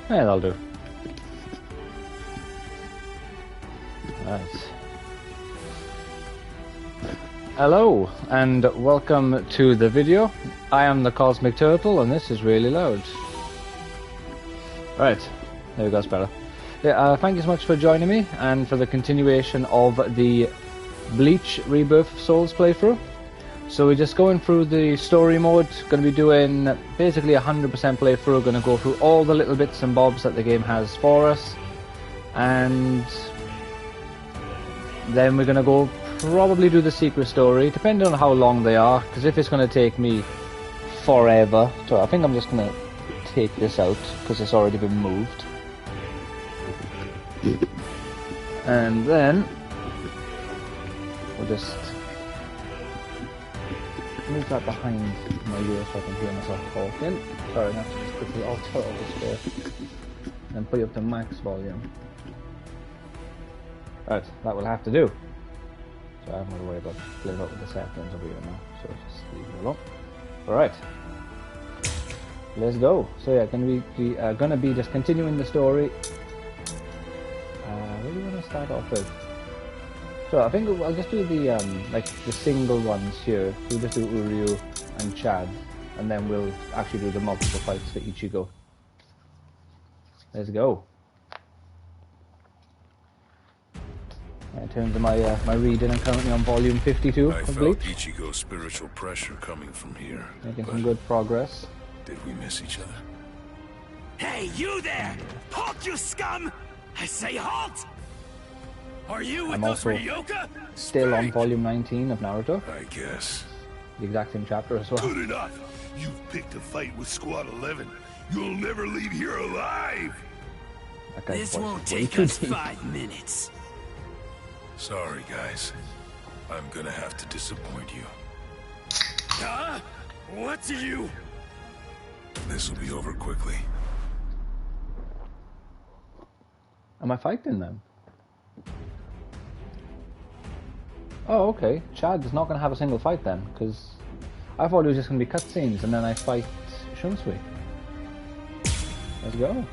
Yeah, that'll do. Right. Hello, and welcome to the video. I am the Cosmic Turtle, and this is really loud. Right, there we go, it's better. Yeah, thank you so much for joining me, and for the continuation of the Bleach Rebirth Souls playthrough. So we're just going through the story mode, going to be doing basically 100% playthrough, going to go through all the little bits and bobs that the game has for us, and then we're going to go probably do the secret story, depending on how long they are, because if it's going to take me forever, so I think I'm just going to take this out, because it's already been moved. And then we'll just move that behind my ear so I can hear myself talking. Sorry, not to just quickly alter all this there. And put it up to max volume. Right, that will have to do. So I'm going to worry about playing up with the settings over here now. So just leave it alone. Alright. Let's go. So yeah, gonna be just continuing the story. What do you want to start off with? So I think I'll just do the like the single ones here. So we'll just do Uryu and Chad, and then we'll actually do the multiple fights for Ichigo. Let's go. In terms of my reading, I'm currently on volume 52 of Bleach. I felt Ichigo's spiritual pressure coming from here. Making some good progress. Did we miss each other? Hey, you there! Halt, you scum! I say halt! Are you with I'm those also Ryoka? still on volume 19 of Naruto. I guess. The exact same chapter as well. Good enough. You've picked a fight with Squad 11. You'll never leave here alive. That guy's This voice won't is way take too us deep. 5 minutes. Sorry, guys. I'm gonna have to disappoint you. Huh? What's you? This will be over quickly. Am I fighting them? Oh, okay. Chad is not going to have a single fight then, because I thought it was just going to be cutscenes and then I fight Shunsui. Let's go.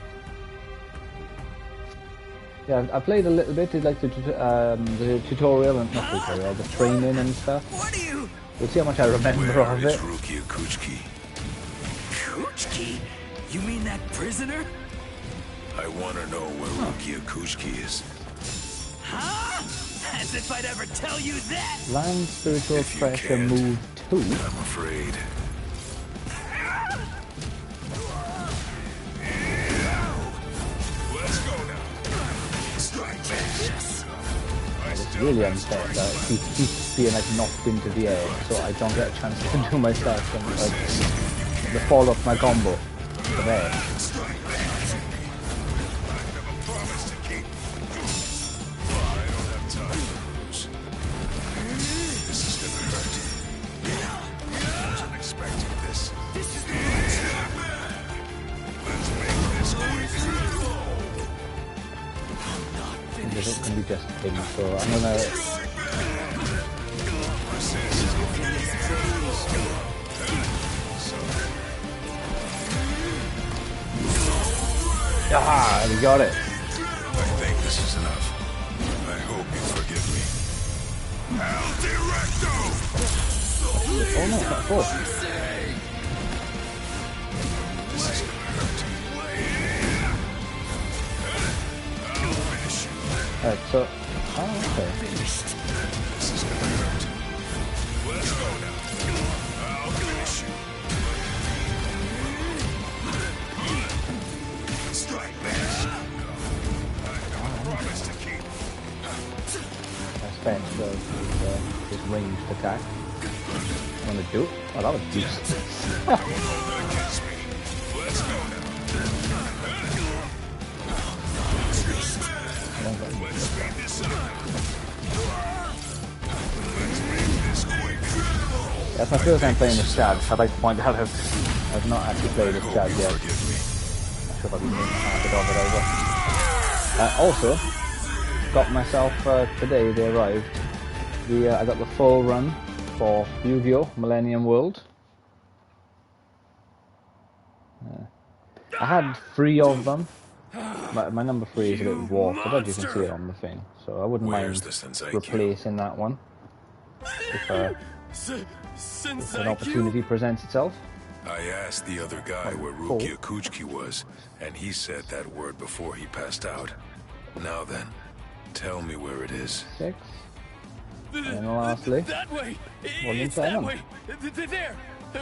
Yeah, I played a little bit, like the tutorial, and not tutorial, the training and stuff. What are you? We'll see how much I remember Where of is it. Rukia Kuchiki? Kuchiki? You mean that prisoner? I want to know where Rukia Kuchiki is. Huh? As if I'd ever tell you that! Land spiritual If you pressure can't, move 2. I'm afraid. Let's go now. Strike back. It's really unfair that he keeps being like knocked into the air, so I don't get a chance to do my stuff and like the fall off my combo. So there. It can be just him, so I'm gonna. Aha! We got it. I think this is enough. I hope you forgive me. El Directo! Oh no, it's not full. This is gonna hurt. I'll finish you. Alright, so. Oh, okay. This is gonna hurt. Let's go now. I'll finish you. Strike back. I promise to keep. I spent his ranged attack. I'm gonna do it. Oh, that was decent. Against me. Let's go now. Let's speed this up. Let's make this quick. That's my first time playing this Chad. I'd like to point out I've not actually played this Chad yet. Forgive me. Not sure if I've been making a habit of it over. Also, got myself today. They arrived. I got the full run for Yu-Gi-Oh! Millennium World. I had 3 of them, My number 3 is a bit You warped. I bet you can see monster! it on the thing. So I wouldn't Where's mind the Sensei replacing that one if an Sensei opportunity presents itself. I asked the other guy where Cool. Rukia Kuchiki was, and he said that word before he passed out. Now then, tell me where it is. 6. And lastly, That way! Volume It's that 7. way! There!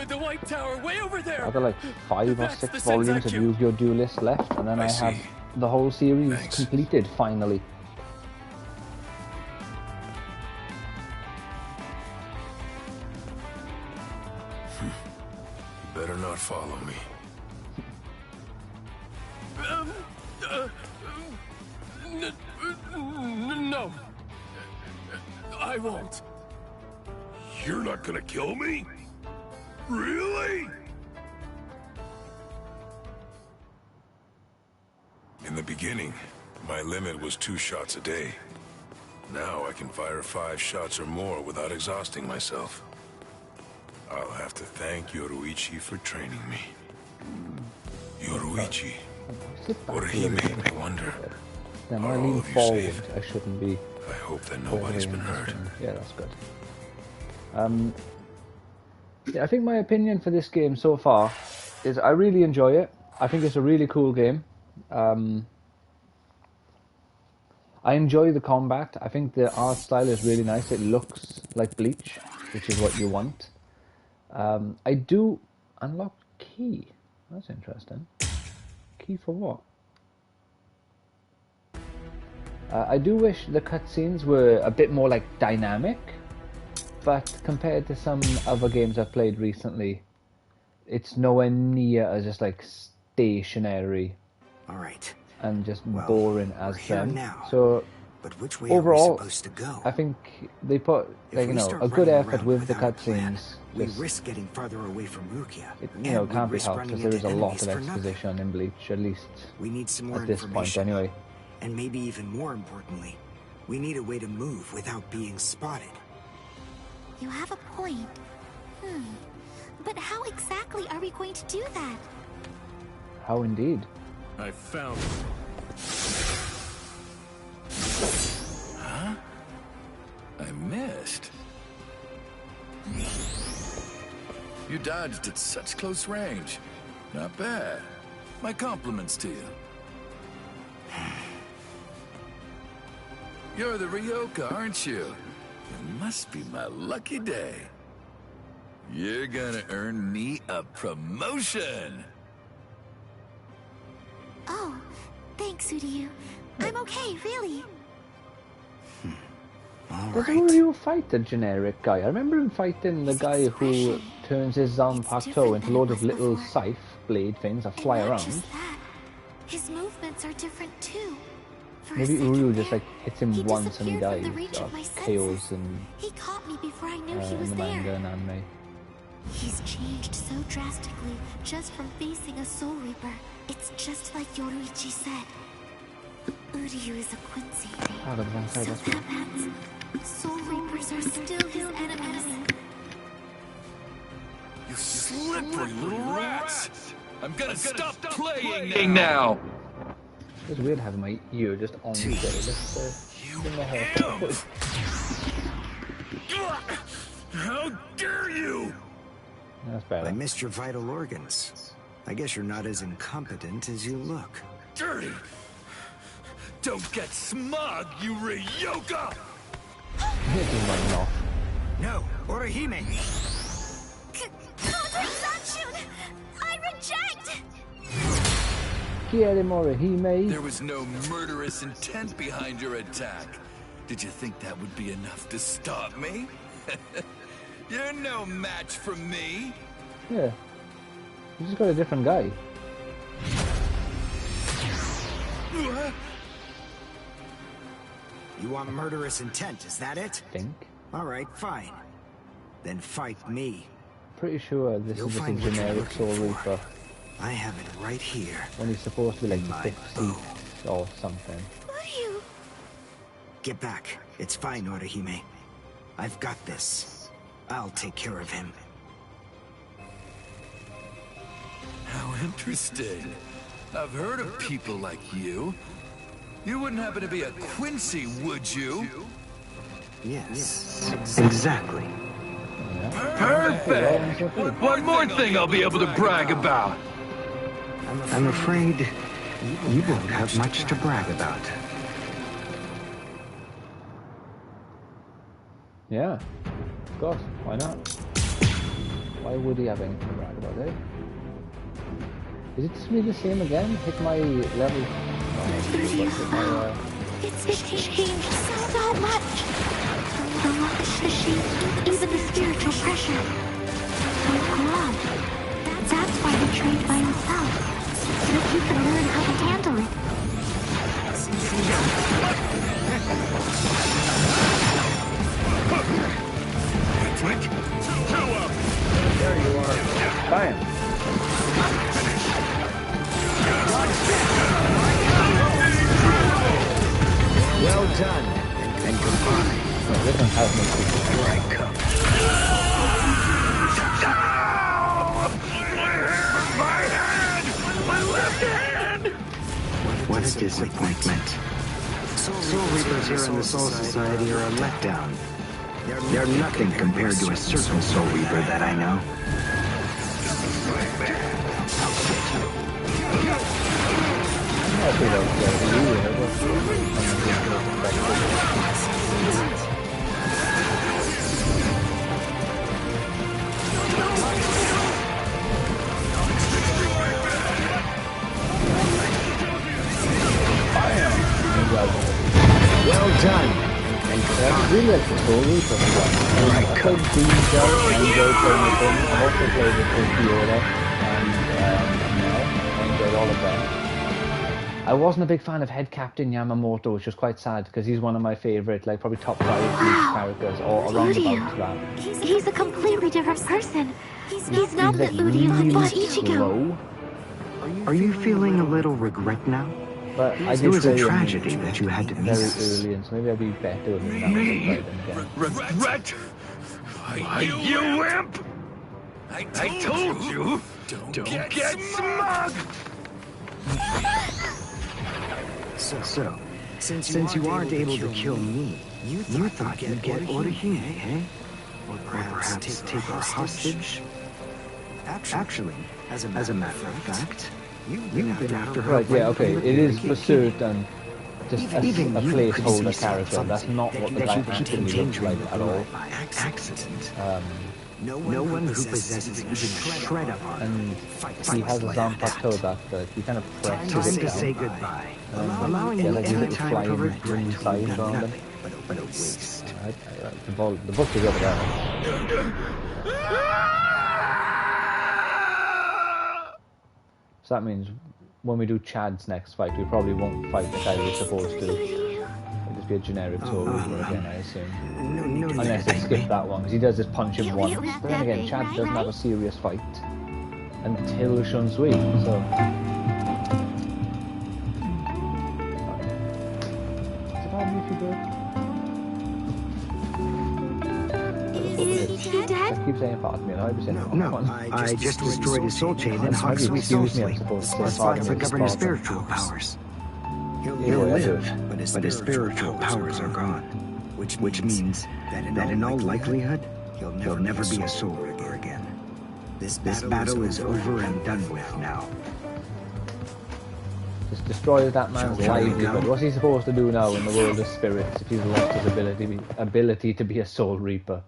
The White Tower, way over there! I've got like 5 or That's 6 the volumes of Sensei. Yu-Gi-Oh! Duelist left, and then I I have see. the whole series Thanks. completed, finally. Better not follow me. No. I won't. You're not gonna kill me? Really? In the beginning, my limit was 2 shots a day. Now I can fire 5 shots or more without exhausting myself. I'll have to thank Yoruichi for training me. Yoruichi, Sit back or a he little made bit. me wonder. Then Are when I all lean of you forward, safe? I shouldn't be. I hope that nobody's been hurt. Yeah, that's good. Yeah, I think my opinion for this game so far is I really enjoy it. I think it's a really cool game. I enjoy the combat. I think the art style is really nice. It looks like Bleach, which is what you want. I do unlock key. That's interesting. Key for what? I do wish the cutscenes were a bit more like dynamic, but compared to some other games I've played recently, it's nowhere near as just like stationary All right. and just Well, boring we're as here them. now. So But which way overall, are we supposed to go? I think they put If like we you know start a good running effort around with the without a plan, cutscenes. we Just risk getting farther away from Rukia. it, and you know we can't be risk helped running because there is into a lot enemies of for nothing. exposition in Bleach, at least We need some more at this point information. anyway. And maybe even more importantly, we need a way to move without being spotted. You have a point. But how exactly are we going to do that? How indeed. I found it. Huh? I missed. You dodged at such close range. Not bad. My compliments to you. You're the Ryoka, aren't you? It must be my lucky day. You're gonna earn me a promotion. Oh, thanks, Uryu. I'm okay, really. All Doesn't right. Ryu fight the generic guy? I remember him fighting the His guy who expression, turns his Zanpakuto different into than it loads of was little before. scythe blade things that fly and not around. just that, his movements are different too. For a Maybe second Uryu just there, like hits him he once and he disappeared dies, from the reach or of my KOs senses. in, He caught me before I knew he in was the manga there. and anime. He's changed so drastically just from facing a Soul Reaper. It's just like Yoruichi said. Uryu is a Quincy. Ah, the wrong side, So that's that means Soul Reapers are still his enemies. You slippery little rats! I'm gonna stop playing now! It's weird having my ear just on the You in my hair. imp! How dare you! That's I better. missed your vital organs. I guess you're not as incompetent as you look. Dirty! Don't get smug, you Ryoka! It's just running off. No, Orihime! Counter-action! I reject! Hime. There was no murderous intent behind your attack. Did you think that would be enough to stop me? You're no match for me. Yeah. You just got a different guy. You want murderous intent, is that it? I think. All right, fine. Then fight me. Pretty sure this You'll is just a find what you're generic Soul looking for. Reaper. I have it right here. When he's supposed to be like the My fifth bow. seat or something. Uryu! Get back. It's fine, Orihime. I've got this. I'll take care of him. How interesting. I've heard of people like you. You wouldn't happen to be a Quincy, would you? Yes, exactly. Perfect! One more thing I'll be able to brag about. I'm afraid you won't have much to brag about. Yeah, of course. Why not? Why would he have anything to brag about, eh? Is it just me the same again? Hit my level. It's changed so much. The luck, the shape, even the spiritual pressure. He's grown. That's why he trained by himself, so that he can learn how to handle it. There you are. Bam. Well done, and goodbye. This one has no secret. Here I come. My hand! My left hand! What a disappointment. Soul Reapers here in the Soul Society are a letdown. They're nothing compared to a certain Soul Reaper that I know. Well done. And I really like the Soul Reaper. I played Bleach and enjoyed playing with him. I also played with Fiora and Mel. I enjoyed all of them. I wasn't a big fan of Head Captain Yamamoto, which was quite sad because he's one of my favourite, like probably top 5 Bleach characters, or around about that. He's a completely different person. He's not the like Udio who really fought Ichigo. slow. are you feeling a little regret now? But I It did was a play him tragedy that you had to very miss. early, and so maybe I'd be better with him now. Again. Regret? Why, you imp! I told you! Don't get smug! So, since you aren't able to kill me, you thought you'd get Orihime, eh? Or perhaps take her hostage? Actually, as a matter of fact, you've been after her. Right, yeah, okay, it is for certain just a placeholder character. That's not what the guy actually looks like at all. By accident. No one who possesses even a shred of honor. And he has his arm plateau that he kind of presses Time it to say down. goodbye. Allowing Allowing like any little time flying for regret green sides around him. but a waste. The book is over there. So that means when we do Chad's next fight, we probably won't fight the guy we're supposed to. It'll just be a generic Soul Reaper again, I assume. No, Unless they skip that one, because he does just punch him once. But then again, Chad doesn't have a serious fight until Shunsui, so... Is it on me if you do? Is he dead? I keep saying part of me, and I'll be saying No, I just destroyed his soul chain and Huxley's soul slate. Slots that govern his spiritual powers. He'll live, but his spiritual powers are gone. Which means that in all likelihood, he'll never be a Soul Reaper again. This battle is over and done with now. Just destroy that man's livelihood. What's he supposed to do now in the world of spirits if he's lost his ability to be a Soul Reaper?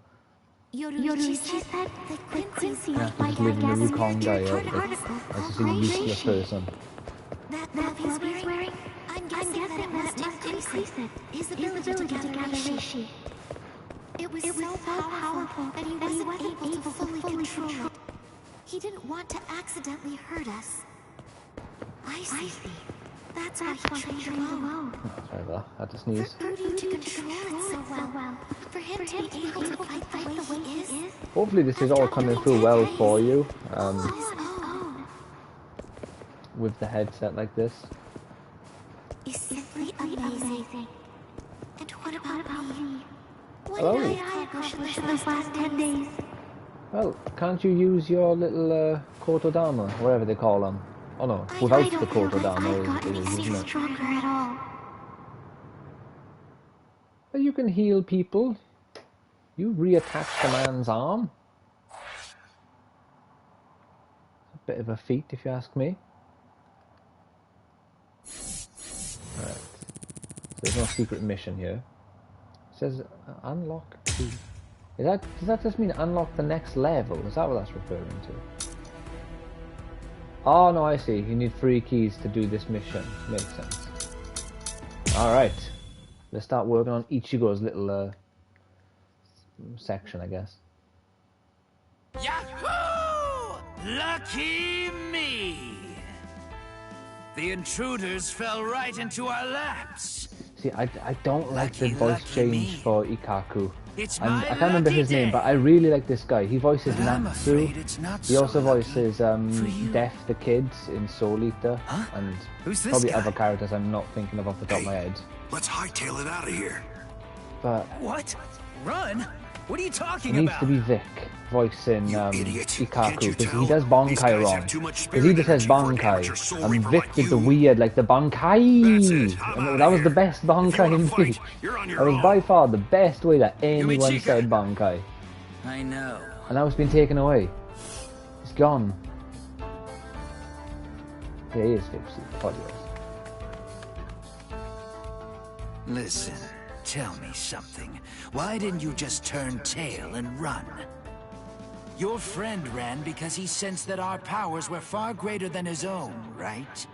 Yoruichi said that Quincy Just live in the Wukong as just a useless person. That glove he's wearing, I'm guessing that it must increase his ability to gather Reishi. It was so powerful that he wasn't able to fully control it. He didn't want to accidentally hurt us. I see. That's why he trained alone. Sorry about that. I had to sneeze. For Udo to control it so well. For him to be able to fight the way he is. Hopefully this is all coming through well for you. With the headset like this. Is simply amazing. And what about me? Hello. What did I accomplish in those last 10 days? Well, can't you use your little Kotodama, whatever they call them, Oh no, without the quota down I've there, gotten it is, any isn't it? stronger at all. But you can heal people. You reattached a man's arm. A bit of a feat, if you ask me. Right. There's no secret mission here. It says unlock key. Does that just mean unlock the next level? Is that what that's referring to? Oh no, I see. You need 3 keys to do this mission. Makes sense. Alright. Let's start working on Ichigo's little section, I guess. Yahoo! Lucky me! The intruders fell right into our laps. See, I don't like the voice change for Ikaku. It's I can't remember his name, but I really like this guy. He voices Natsu. He also voices Death the Kids in Soul Eater, and probably other characters I'm not thinking of off the top of my head. Let's hightail it out of here. But What? Run? What are you it talking needs about? to be Vic voicing idiot. Can't Ikaku, you because tell? he does These Bankai guys wrong. have too much Because he just says spirit energy for an amateur Bankai, soul and reaper Vic like did the you. weird, like the That's it. Bankai. I'm And outta that was here. the best If you Bankai wanna in fight, Bleach. you're on your That was own. by far the best way that anyone Yuichika. said Bankai. I know. And now it's been taken away. It's gone. Yeah, he is 50. Probably is. Listen, tell me something. Why didn't you just turn tail and run? Your friend ran because he sensed that our powers were far greater than his own, right?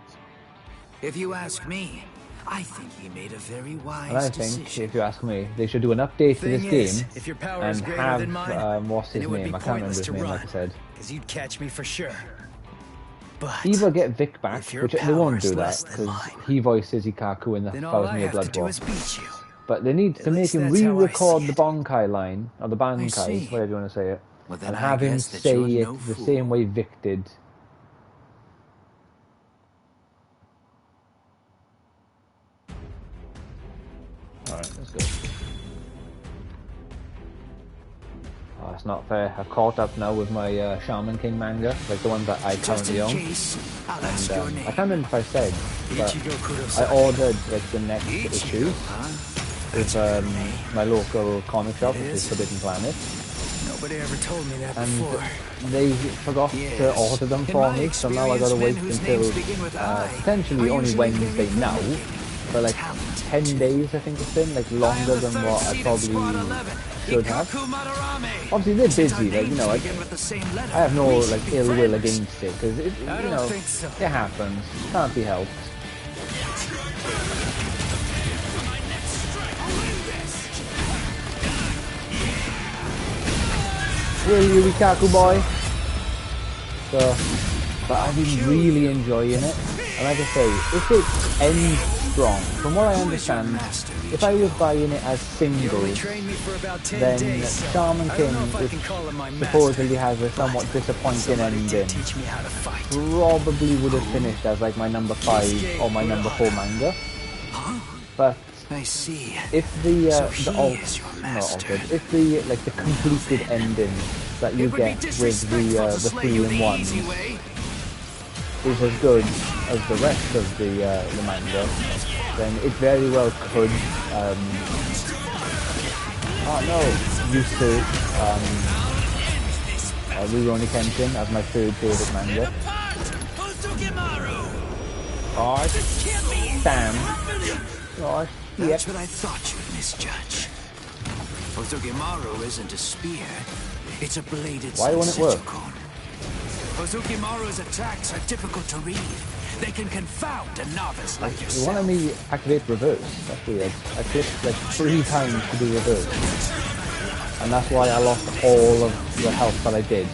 If you ask me, I think he made a very wise And I think, decision. if you ask me, they should do an update to this Thing is, game if your power and is greater have than mine, what's then his it would name? be I can't remember pointless his to name, run, like I said. because you'd catch me for sure. But Either get Vic back, if your which they won't power do is that less than because mine, he voices Ikaku in the then all I Thousand Year have to Blood do War. is beat you. But they need to make least him that's how I re-record see the it. Bankai line, or the I Bankai, see. whatever you want to say it, Well, then and I have him guess that say you're it no the fool. same way Vic did. Alright, let's go. Oh, it's not fair. I've caught up now with my Shaman King manga, like the ones that I Just currently in own. case, I'll ask And your name. I can't remember if I said, but Ichigo I Kurosaki. ordered like the next issue with my local comic shop, which is Forbidden Planet, Nobody ever told me that and before. they forgot to Yes. order them In for my me, so now I gotta experience, wait men whose until names begin with I potentially are only usually Wednesday very now, good-looking, for like talented 10 too. days I think it's been, like longer than what I probably should have. Obviously they're busy, like, you know, I have no like ill will against it, because it, I you don't know, think so. it happens, can't be helped. Will you, Ikaku boy? So, but I've been really enjoying it, and like I say, if it ends strong, from what I understand, if I was buying it as You only singles, trained me for about 10 then days, so Shaman I King, don't know if I which can call him my master. supposedly has a somewhat but disappointing somebody did ending, teach me how to fight. probably would have finished as like my number 5 or my number 4 manga. But I see. if the So the he alt, is your not master. altered, if the like the completed ending that you It would be get with disrespectful to the slay you 3-in-1 the easy way. is as good as the rest of the manga, then it very well could used to Rurouni Kenshin as my 3rd favourite manga. Oh, damn. Oh, That's yep. what I thought you'd misjudge. Ozukimaru isn't a spear. It's a bladed Why won't it work? Setsukon. Ozukimaru's attacks are difficult to read. They can confound a novice like You yourself. wanted me activate reverse. That's weird. I clicked like 3 times to do reverse. And that's why I lost all of the health that I did.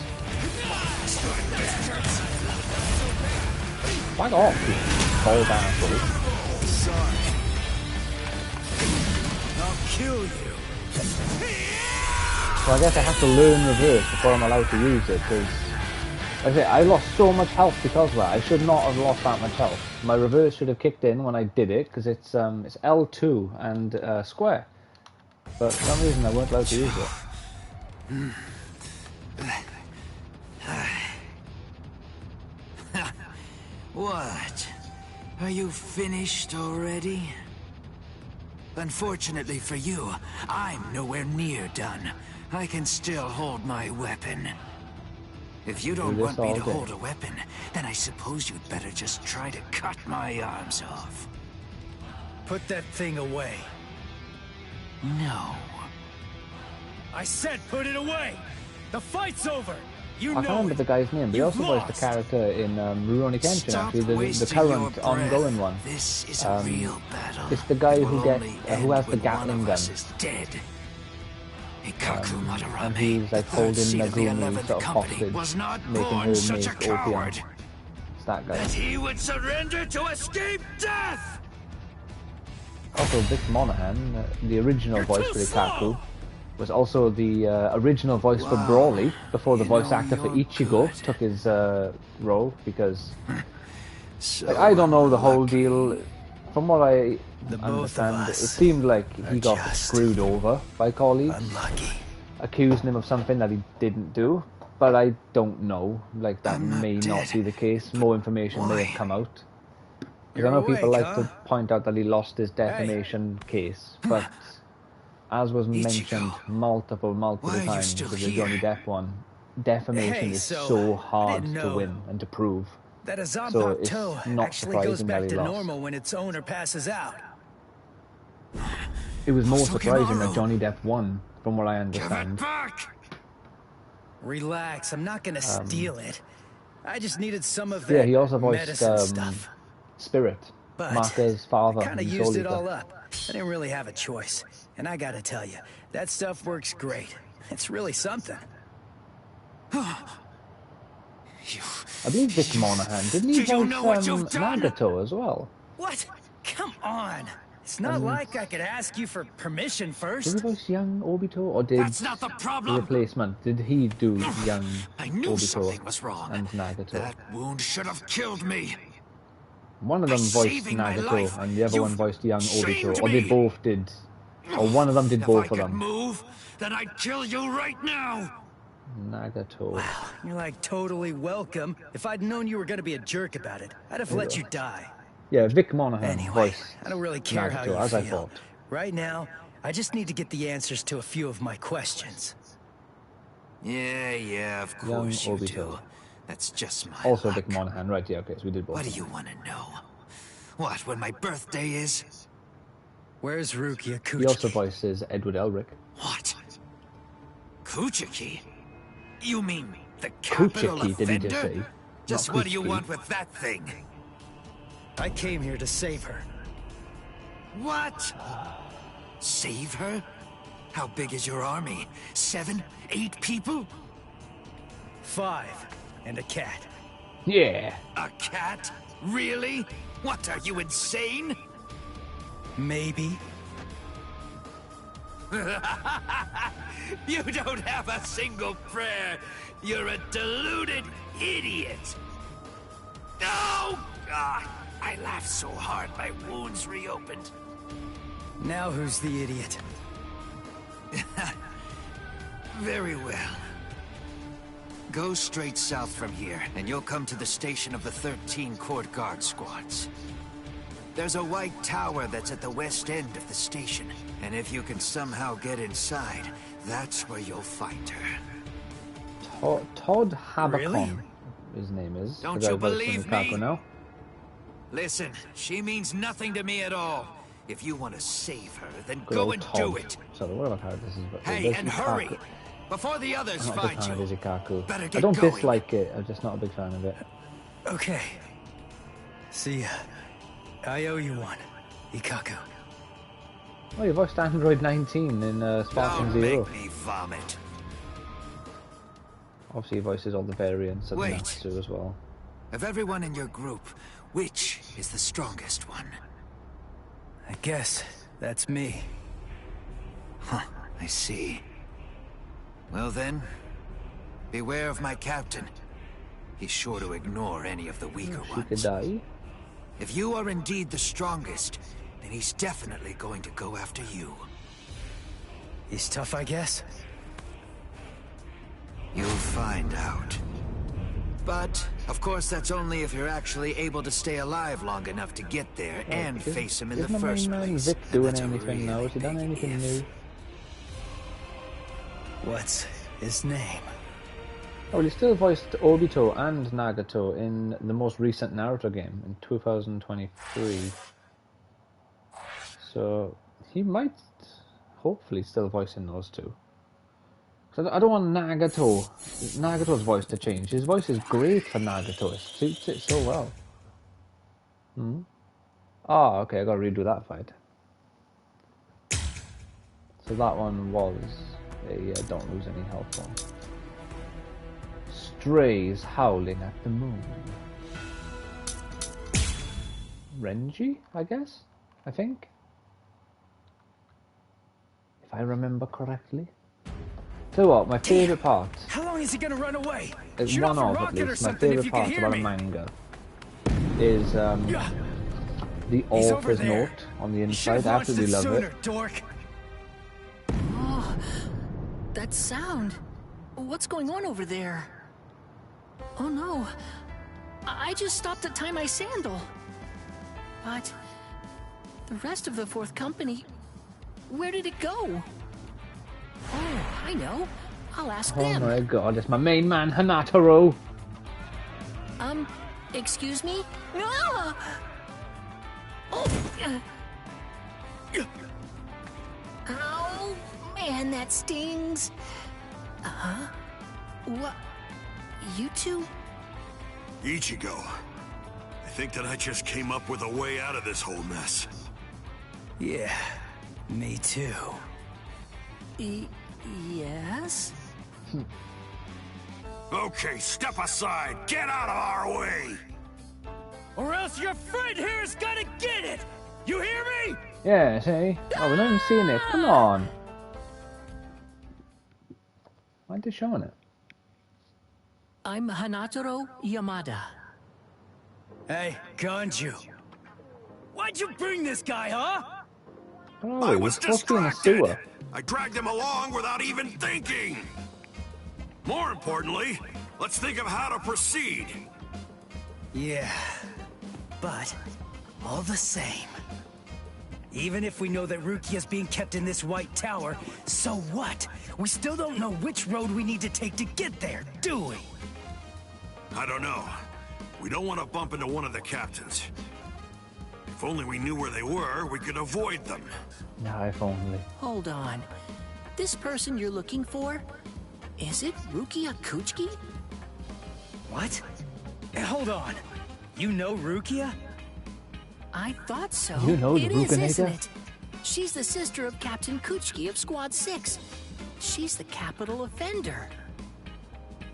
Back off, you cold asshole. I'll kill you. So I guess I have to learn reverse before I'm allowed to use it, because like I say, I lost so much health because of that. I should not have lost that much health. My reverse should have kicked in when I did it, because it's L2 and square. But for some reason I weren't allowed to use it. What? Are you finished already? Unfortunately for you, I'm nowhere near done. I can still hold my weapon. If you don't want me to hold a weapon, then I suppose you'd better just try to cut my arms off. Put that thing away. No. I said put it away! The fight's over! You I can't remember the guy's name, but he also voiced the character in Rurouni Kenshin, actually, the current ongoing one. This is a real battle. It's the guy who has the Gatling gun. Dead. And he's like holding Megumi sort of hostage, making her make opium. It's that guy. That he would surrender to escape death! Also, Vic Monaghan, the original voice for Ikaku, was also the original voice for Brawley before the voice actor for Ichigo took his role, because like, I don't know the whole deal. From what I understand, it seemed like he got screwed over by colleagues, accusing him of something that he didn't do, but I don't know. Like, that may not be the case. More information may have come out. Because I know people like to point out that he lost his defamation case, but as was mentioned multiple times with the Johnny Depp one, defamation is so hard to win and to prove. That a So Zanpakuto it's not actually goes surprising back that he to lost. normal when its owner passes out. It was more surprising that Johnny Depp won, from what I understand. Relax, I'm not gonna steal it. I just needed some of Yeah, that he also voiced medicine stuff. Spirit, But Marca's father. I kinda in used it Solita. all up. I didn't really have a choice. And I gotta tell you, that stuff works great. It's really something. I believe Vic Monaghan, didn't he voice Nagato as well? What? Come on. It's not like I could ask you for permission Did first. he voice young Obito, or did That's not the problem. the replacement, did he do young I knew something Obito was wrong. and Nagato? That wound should have killed me. One of them voiced saving my Nagato life, and the other one you've voiced young shamed Obito, or they me. both did. Or one of them did If both I of could them. move, then I'd kill you right now. Nagato. You're like totally welcome. If I'd known you were gonna be a jerk about it, I'd have let you die. Yeah, Vic Monaghan Anyway, voiced I don't really care how Nagato, you as feel. I thought. Right now, I just need to get the answers to a few of my questions. Yeah, of Young course you Obito. do. That's just my Also luck. Vic Monaghan, right, yeah, okay, so we did both. What do you want to know? What, when my birthday is? Where's Rukia Kuchiki? He also voices Edward Elric. What? Kuchiki? You mean the capital Kuchiki, did he offender? just say? Just Not what do you Kuchiki. want with that thing? I came here to save her. What? Save her? How big is your army? 7, 8 people? 5, and a cat. Yeah. A cat? Really? What, are you insane? Maybe. You don't have a single prayer. You're a deluded idiot. No! God, I laughed so hard my wounds reopened. Now who's the idiot? Very well. Go straight south from here, and you'll come to the station of the 13 Court Guard squads. There's a white tower that's at the west end of the station, and if you can somehow get inside, that's where you'll find her. Todd Habacon, Really? his name is. Don't the guy you voicing believe Ikaku me? now. Listen, she means nothing to me at all. If you want to save her, then Good go old and Todd. do it. Sorry, whatever card this is. But Hey, this and is hurry! Ikaku. Before the others I'm not a big find fan of his you. Ikaku. Better I get don't going. dislike it, I'm just not a big fan of it. Okay. See ya. I owe you one. Ikaku. Oh, you voiced Android 19 in Sparking Don't Zero. make me vomit. Obviously, he voices all the variants of Wait. Natsu as well. Of everyone in your group, which is the strongest one? I guess that's me. Huh, I see. Well then, beware of my captain. He's sure to ignore any of the weaker ones. Shikadai? If you are indeed the strongest, then he's definitely going to go after you. He's tough, I guess. You'll find out. But Of course, that's only if you're actually able to stay alive long enough to get there and face him in the first place. Vic doing anything now? Has he done anything new? What's his name? Oh, well, he still voiced Obito and Nagato in the most recent Naruto game in 2023. So he might, hopefully, still voice in those two. So I don't want Nagato's voice to change. His voice is great for Nagato. It suits it so well. Oh, okay, I gotta redo that fight. So that one was a don't lose any health one. Strays howling at the moon. Renji, I guess? I think? If I remember correctly. So what, my favourite part... How long is he gonna run away? Is one of, at least, my favourite part about a manga is the author's note on the inside. I absolutely love it. Dork. Oh, that sound. What's going on over there? Oh no, I just stopped to tie my sandal. But the rest of the fourth company, where did it go? Oh, I know. I'll ask them. Oh my god, it's my main man, Hanataro. Excuse me? Ah! Oh, ow, man, that stings. What? You two? Ichigo, I think that I just came up with a way out of this whole mess. Yeah, me too. Yes? Okay, step aside. Get out of our way. Or else your friend here's gonna get it. You hear me? Yeah, see? Oh, we're not even seeing it. Come on. Why are they showing it? I'm Hanataro Yamada. Hey, Ganju. Why'd you bring this guy, huh? Oh, I was supposed to be in a distracted. sewer. I dragged him along without even thinking. More importantly, let's think of how to proceed. Yeah, but all the same, even if we know that Rukia's being kept in this white tower, so what? We still don't know which road we need to take to get there, do we? I don't know. We don't want to bump into one of the captains. If only we knew where they were, we could avoid them. Nah, if only. Hold on. This person you're looking for? Is it Rukia Kuchiki? What? Hey, hold on. You know Rukia? I thought so. You know the It is, isn't Rukanega? it? She's the sister of Captain Kuchiki of Squad 6. She's the capital offender.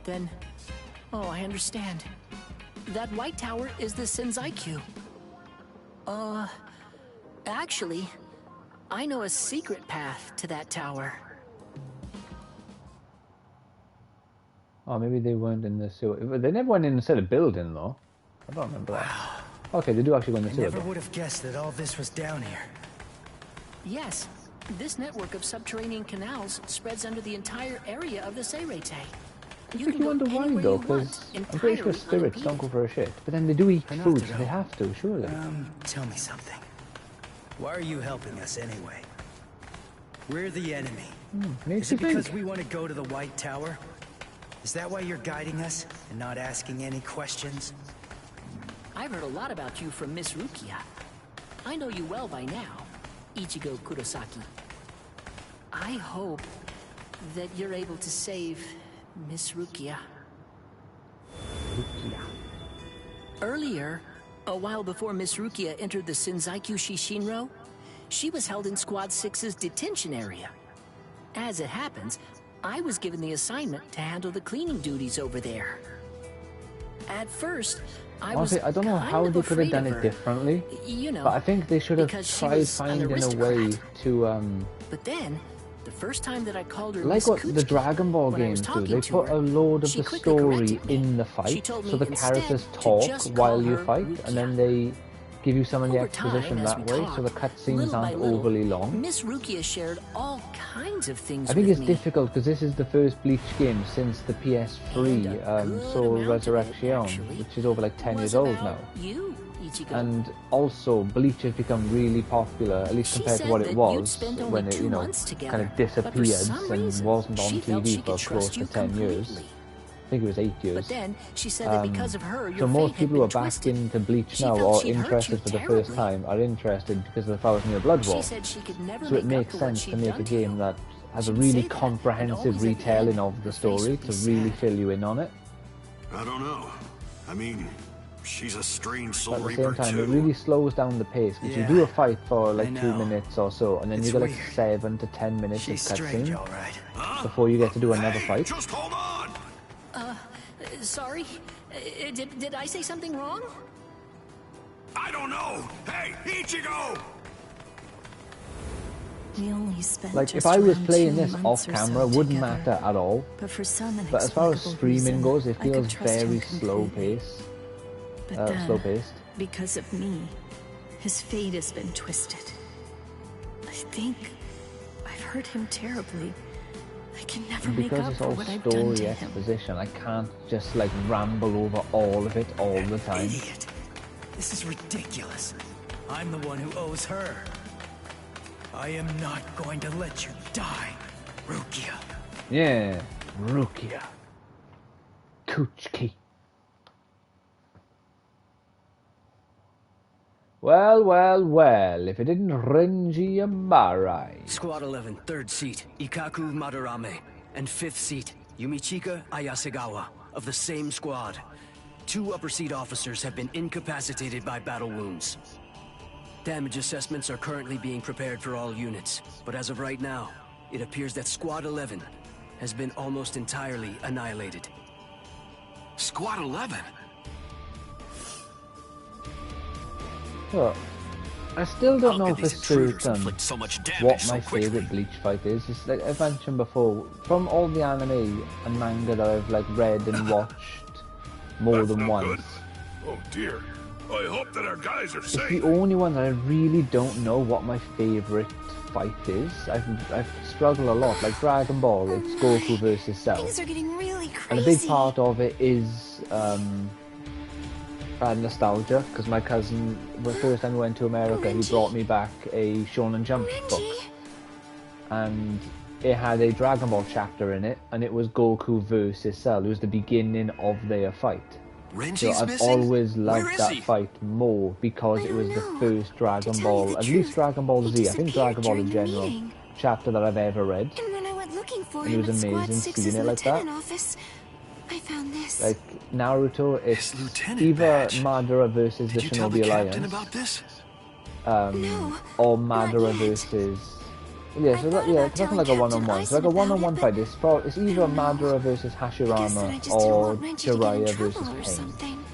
Then, oh, I understand. That white tower is the Senzaiku. Actually, I know a secret path to that tower. Oh, maybe they weren't in the sewer. They never went inside a building, though. I don't remember that. Okay, they do actually go in the I sewer. never would have guessed that all this was down here. Yes, this network of subterranean canals spreads under the entire area of the Seirete. You wonder why, though, because I'm pretty sure spirits don't go for a shit. But then they do eat food, so they have to, surely. Tell me something. Why are you helping us anyway? We're the enemy. Makes Is you it because think. we want to go to the White Tower? Is that why you're guiding us and not asking any questions? I've heard a lot about you from Miss Rukia. I know you well by now, Ichigo Kurosaki. I hope that you're able to save Miss Rukia. Earlier, a while before Miss Rukia entered the Senzaiku Shishinro, she was held in Squad 6's detention area. As it happens, I was given the assignment to handle the cleaning duties over there. At first, I Honestly, I don't know how they could have done it differently, you know, but I think they should have because she tried was an finding a aristocrat. way to, But then, the first time that I called her like Miss what the Kuchiki, Dragon Ball when I was games do, talking they to put her, a load of she the quickly story corrected me. in the She fight, told so me the instead characters to talk just while call you her fight, and then they give you some of the Over exposition time, as that we way, talked, so the cutscenes little by aren't little, overly long. Miss Rukia shared all kinds of things I think with it's me. difficult because this is the first Bleach game since the PS3 Soul Resurrection, which is over like 10 years old now. You, Ichigo. And also, Bleach has become really popular, at least compared to what it was when it, you know, kind of disappeared and wasn't on TV for close to 10 years. I think it was 8 years. But then she said that because of her, your so most fate people who had are been back twisted. into Bleach She now, felt or she'd hurt interested you for the first terribly. time, are interested because of the Flowers Near Blood War. She said she could never So it make makes up for what sense to she'd make done a to you. game that has a She'd really say that, and comprehensive always at the retelling end, of the her face story would be to really sad. fill you in on it. I don't know. I mean, she's a strange soul But at the same reaper time, too. it really slows down the pace because Yeah, you do a fight for like I 2 know. minutes or so, and then It's you get like weird. 7 to 10 minutes She's of strange, cutscene all right. before you get to do another Hey, fight. just hold on! Sorry? Did I say something wrong? I don't know! Hey, Ichigo! We only spent Like, just if I was around playing 2 this months off or camera, so wouldn't together. matter at all. But for some But as far as inexplicable streaming reason, goes, it I could feels trust him very completely. slow paced. But then, Slow paced. because of me, his fate has been twisted. I think I've hurt him terribly. I can never And make because up it's for all what I've done story to him. exposition, I can't just like ramble over all of it all the time. Idiot. This is ridiculous. I'm the one who owes her. I am not going to let you die, Rukia. Yeah, Rukia. Kuchiki. Well, well, well, if it didn't Renji Amarai. Squad 11, 3rd seat, Ikaku Madarame. And 5th seat, Yumichika Ayasegawa, of the same squad. 2 upper seat officers have been incapacitated by battle wounds. Damage assessments are currently being prepared for all units, but as of right now, it appears that Squad 11 has been almost entirely annihilated. Squad 11? So, I still don't How know could for these intruders certain inflict so much damage what so my quickly? favourite Bleach fight is. It's like I've mentioned before, from all the anime and manga that I've like read and watched more That's than not once. good. Oh dear. I hope that our guys are It's safe. the only one that I really don't know what my favourite fight is. I've struggled a lot. Like Dragon Ball, it's Goku versus Cell. Things are getting really crazy. And a big part of it is nostalgia, because my cousin, the first time we went to America, he brought me back a Shonen Jump book. And it had a Dragon Ball chapter in it, and it was Goku versus Cell. It was the beginning of their fight. Renji's So I've missing? always Where loved is that he? fight more because it was the first Dragon Ball, at least Dragon Ball Z, I think Dragon Ball in general, chapter that I've ever read. And when I went looking for And it him was at Squad amazing 6's seeing it like that. lieutenant office, I found this. Like Naruto, it's lieutenant either badge. Madara versus Did the you tell the Shinobi captain Alliance, about this? or Madara versus. Yeah, so it's nothing like a one-on-one. So like a one-on-one fight, it's either Madara versus Hashirama or Jiraiya versus Pain. something.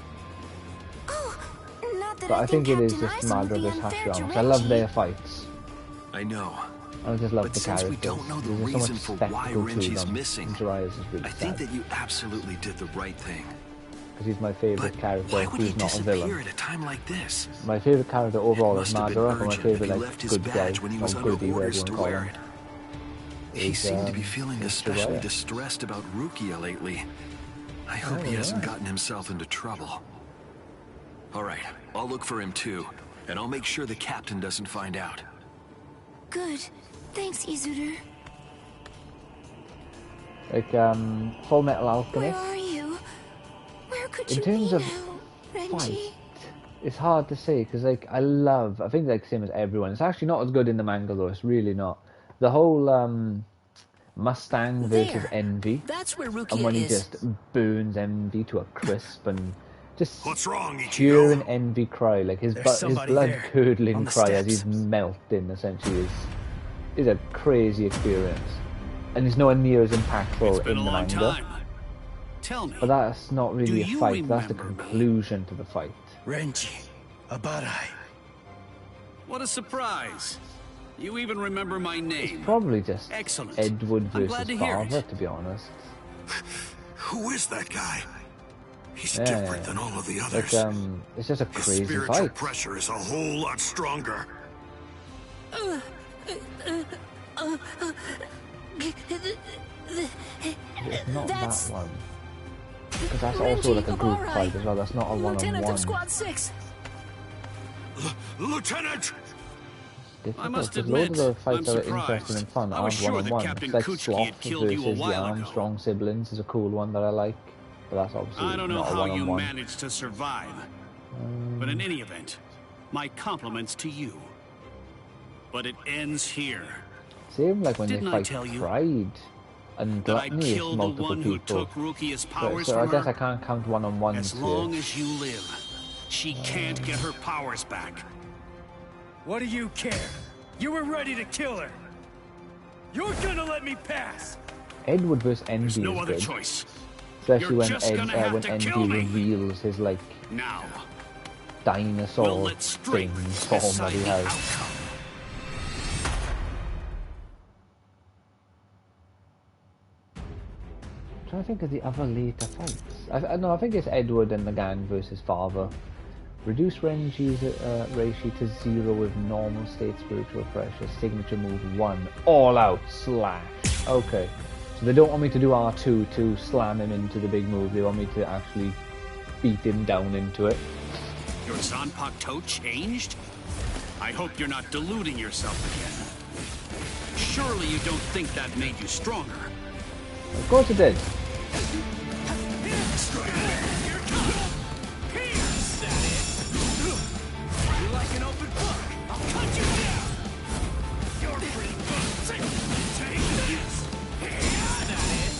Oh, not that But I think it is Captain just Aizen would Madara be versus unfair to Hashirama. 'Cause I love Renji. their fights. I know. I just love But the since characters. we don't know the There's so reason much for why spectacle to Renji's them. missing, And Jiraiya's is really I think sad that you absolutely did the right thing. because he's my favourite character Why would he who's not a disappear villain. at a time like this? My favourite character overall is Must have been Madara, but my urgent that favourite he like left his good guy, badge when he or was under goodie, whatever orders you to want to wear call it. him. He Is, seemed to be feeling is especially Jiraiya. distressed about Rukia lately. I hope he hasn't gotten himself into trouble. All right, I'll look for him too, and I'll make sure the captain doesn't find out. Good. Thanks, Izuder. Like Full Metal Where Alchemist. are you? Where could In you terms be of now, Renji? fight, it's hard to say because like I think like same as everyone. It's actually not as good in the manga though. It's really not. The whole Mustang versus There. Envy, That's where and Rukia when he is. just burns Envy to a crisp and just What's wrong, hear Ichigo? an Envy cry, like his There's his somebody blood there, on curdling the cry as steps. he's melting essentially is a crazy experience, and he's nowhere near as impactful in the manga. Tell me, But that's not really Do a you fight. That's the remember me? conclusion to the fight. Renji, Abarai. what a surprise. You even remember my name. Probably just Excellent. Edward I'm glad versus to hear father, it. to be honest. Who is that guy? He's different than all of the others. It's just a His crazy spiritual fight. pressure is a whole lot stronger. It's not that one. Because that's also like a group fight as well. That's not a Lieutenant one-on-one. of Squad 6. Lieutenant! I must Because admit, loads of the fights I'm that are surprised. interesting and fun I was aren't sure that one-on-one. Captain It's like Kuchiki Sloth had killed you a versus the while ago. Armstrong siblings is a cool one that I like. But that's obviously I don't know not a how you one-on-one. managed to survive. But in any event, my compliments to you. But it ends here. Same like when Didn't I they fight tell you Pride and that I Gluttony is killed the multiple one who people. took Rukia's powers So I from guess her? I can't count one-on-ones As here. long as you live, she can't get her powers back. What do you care? You were ready to kill her. You're gonna let me pass. Edward vs. Envy There's no is other good. choice. Especially You're when, just gonna have when to Envy kill me. reveals his like Now, dinosaur we'll let thing strength form that decide he the has. outcome. I'm trying to think of the other later fights. I think it's Edward and the gang versus Father. Reduce Renji's Reishi to 0 with normal state spiritual pressure. Signature move 1. All out slash. Okay. So they don't want me to do R2 to slam him into the big move. They want me to actually beat him down into it. Your Zanpakuto changed? I hope you're not deluding yourself again. Surely you don't think that made you stronger. Of course it did. You're like an open book. I'll cut you down. You're pretty good. Take this. Is that it?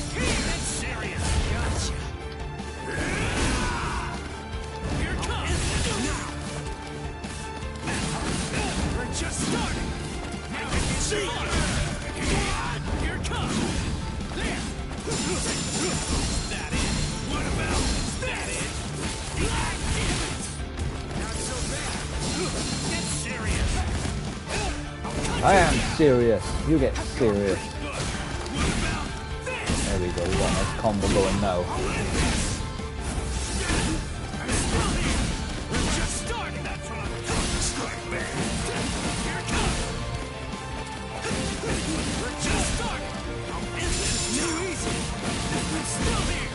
That's serious. Gotcha. Here it comes. We're just starting. Now you can see. Here it comes. There. Is that it? What about? Is that it? God damn it. Not so bad. Get serious. I am serious. You get serious. There we go. We got a nice combo going now. We're just starting. That's what I'm talking. Strike back. Here it comes. We're just starting. I'll end this too easy. I'm still here.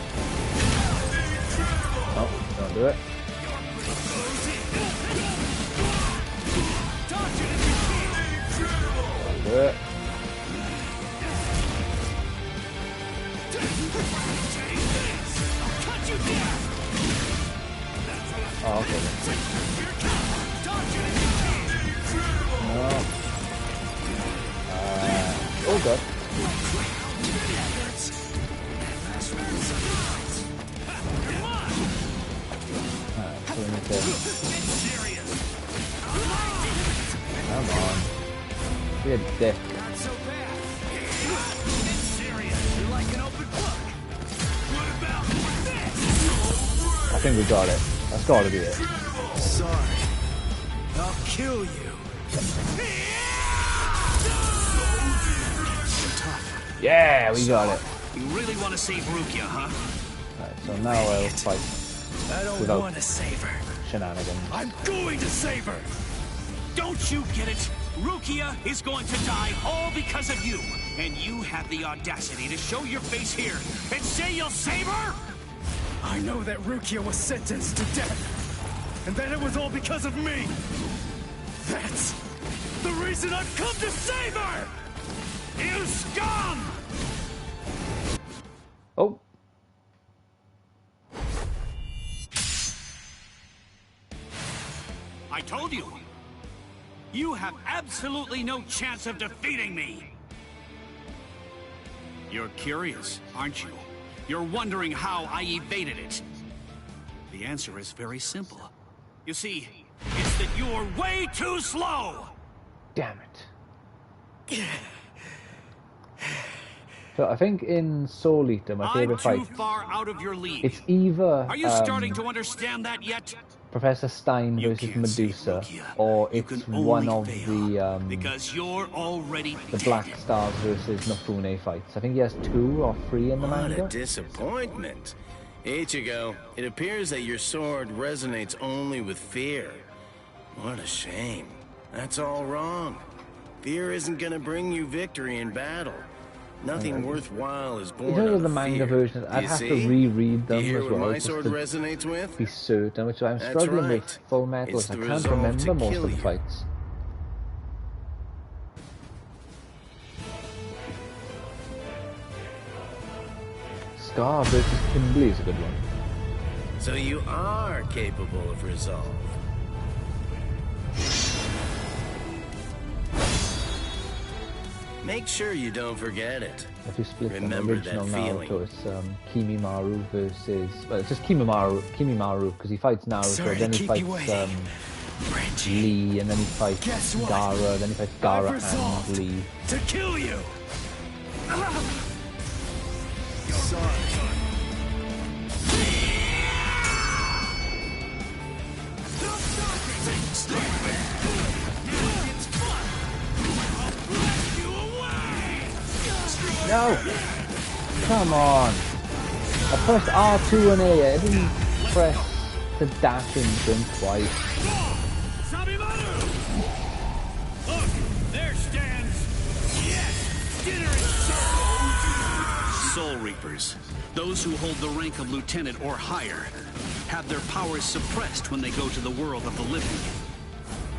Oh, don't do it. Dodge it if you can. Don't do it. Take this. I'll cut you down. That's what I'm Oh, okay. Here it comes. Dodge it if you can. No. Oh god. Alright, so we need to... Come on. Be a dick. Not so bad. Get serious. You're like an open book. What about this? I think we got it. That's gotta be it. Sorry. I'll kill you. Yeah, we got it. You really want to save Rukia, huh? Alright, so now I'll fight I don't without want to save her. shenanigans. I'm going to save her. Don't you get it? Rukia is going to die all because of you. And you have the audacity to show your face here and say you'll save her? I know that Rukia was sentenced to death, and that it was all because of me. That's the reason I've come to save her! You scum! Oh. I told you. You have absolutely no chance of defeating me. You're curious, aren't you? You're wondering how I evaded it. The answer is very simple. You see, it's that you're way too slow! Damn it. So I think in Soul Eater, my favorite I'm too fight, far out of your league. it's either Are you starting to understand that yet? Professor Stein versus Medusa, or it's one of the Because you're already Black Stars versus Nofune fights. I think he has 2 or 3 in the What manga. a disappointment. Ichigo, it appears that your sword resonates only with fear. What a shame. That's all wrong. Fear isn't gonna bring you victory in battle. Nothing worthwhile is born out the of manga fear. version, I'd You have see? to reread them You hear as what well, my just sword to resonates with? be certain, which I'm That's struggling right. with Full Metal, It's I the can't resolve remember to most kill of the you. fights. Scar versus Kimberly is a good one. So you are capable of resolve. Make sure you don't forget it. If you split Remember them, original that feeling. Naruto, it's Kimimaru versus... Well, it's just Kimimaru, because he fights Naruto, Sorry then to he keep you fights waiting. Lee, and then he fights Guess what? Gaara, then he fights I've Gaara and resolved Lee. to kill you. Sorry. No! Come on! I pressed R2 and A, I didn't press the dash into them twice. Look, there stands. Yes, dinner is served. Soul Reapers, those who hold the rank of lieutenant or higher, have their powers suppressed when they go to the world of the living.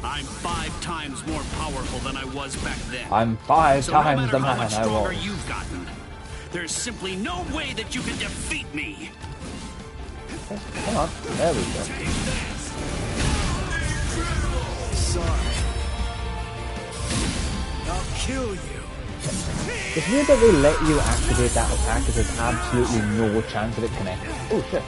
I'm 5 times more powerful than I was back then. I'm 5 so times no the matter how man much I stronger was. you've gotten, there's simply no way that you can defeat me. Come on, there we go. Sorry. I'll kill you. It's weird that they let you activate that attack because there's absolutely no chance of it connecting. Oh shit.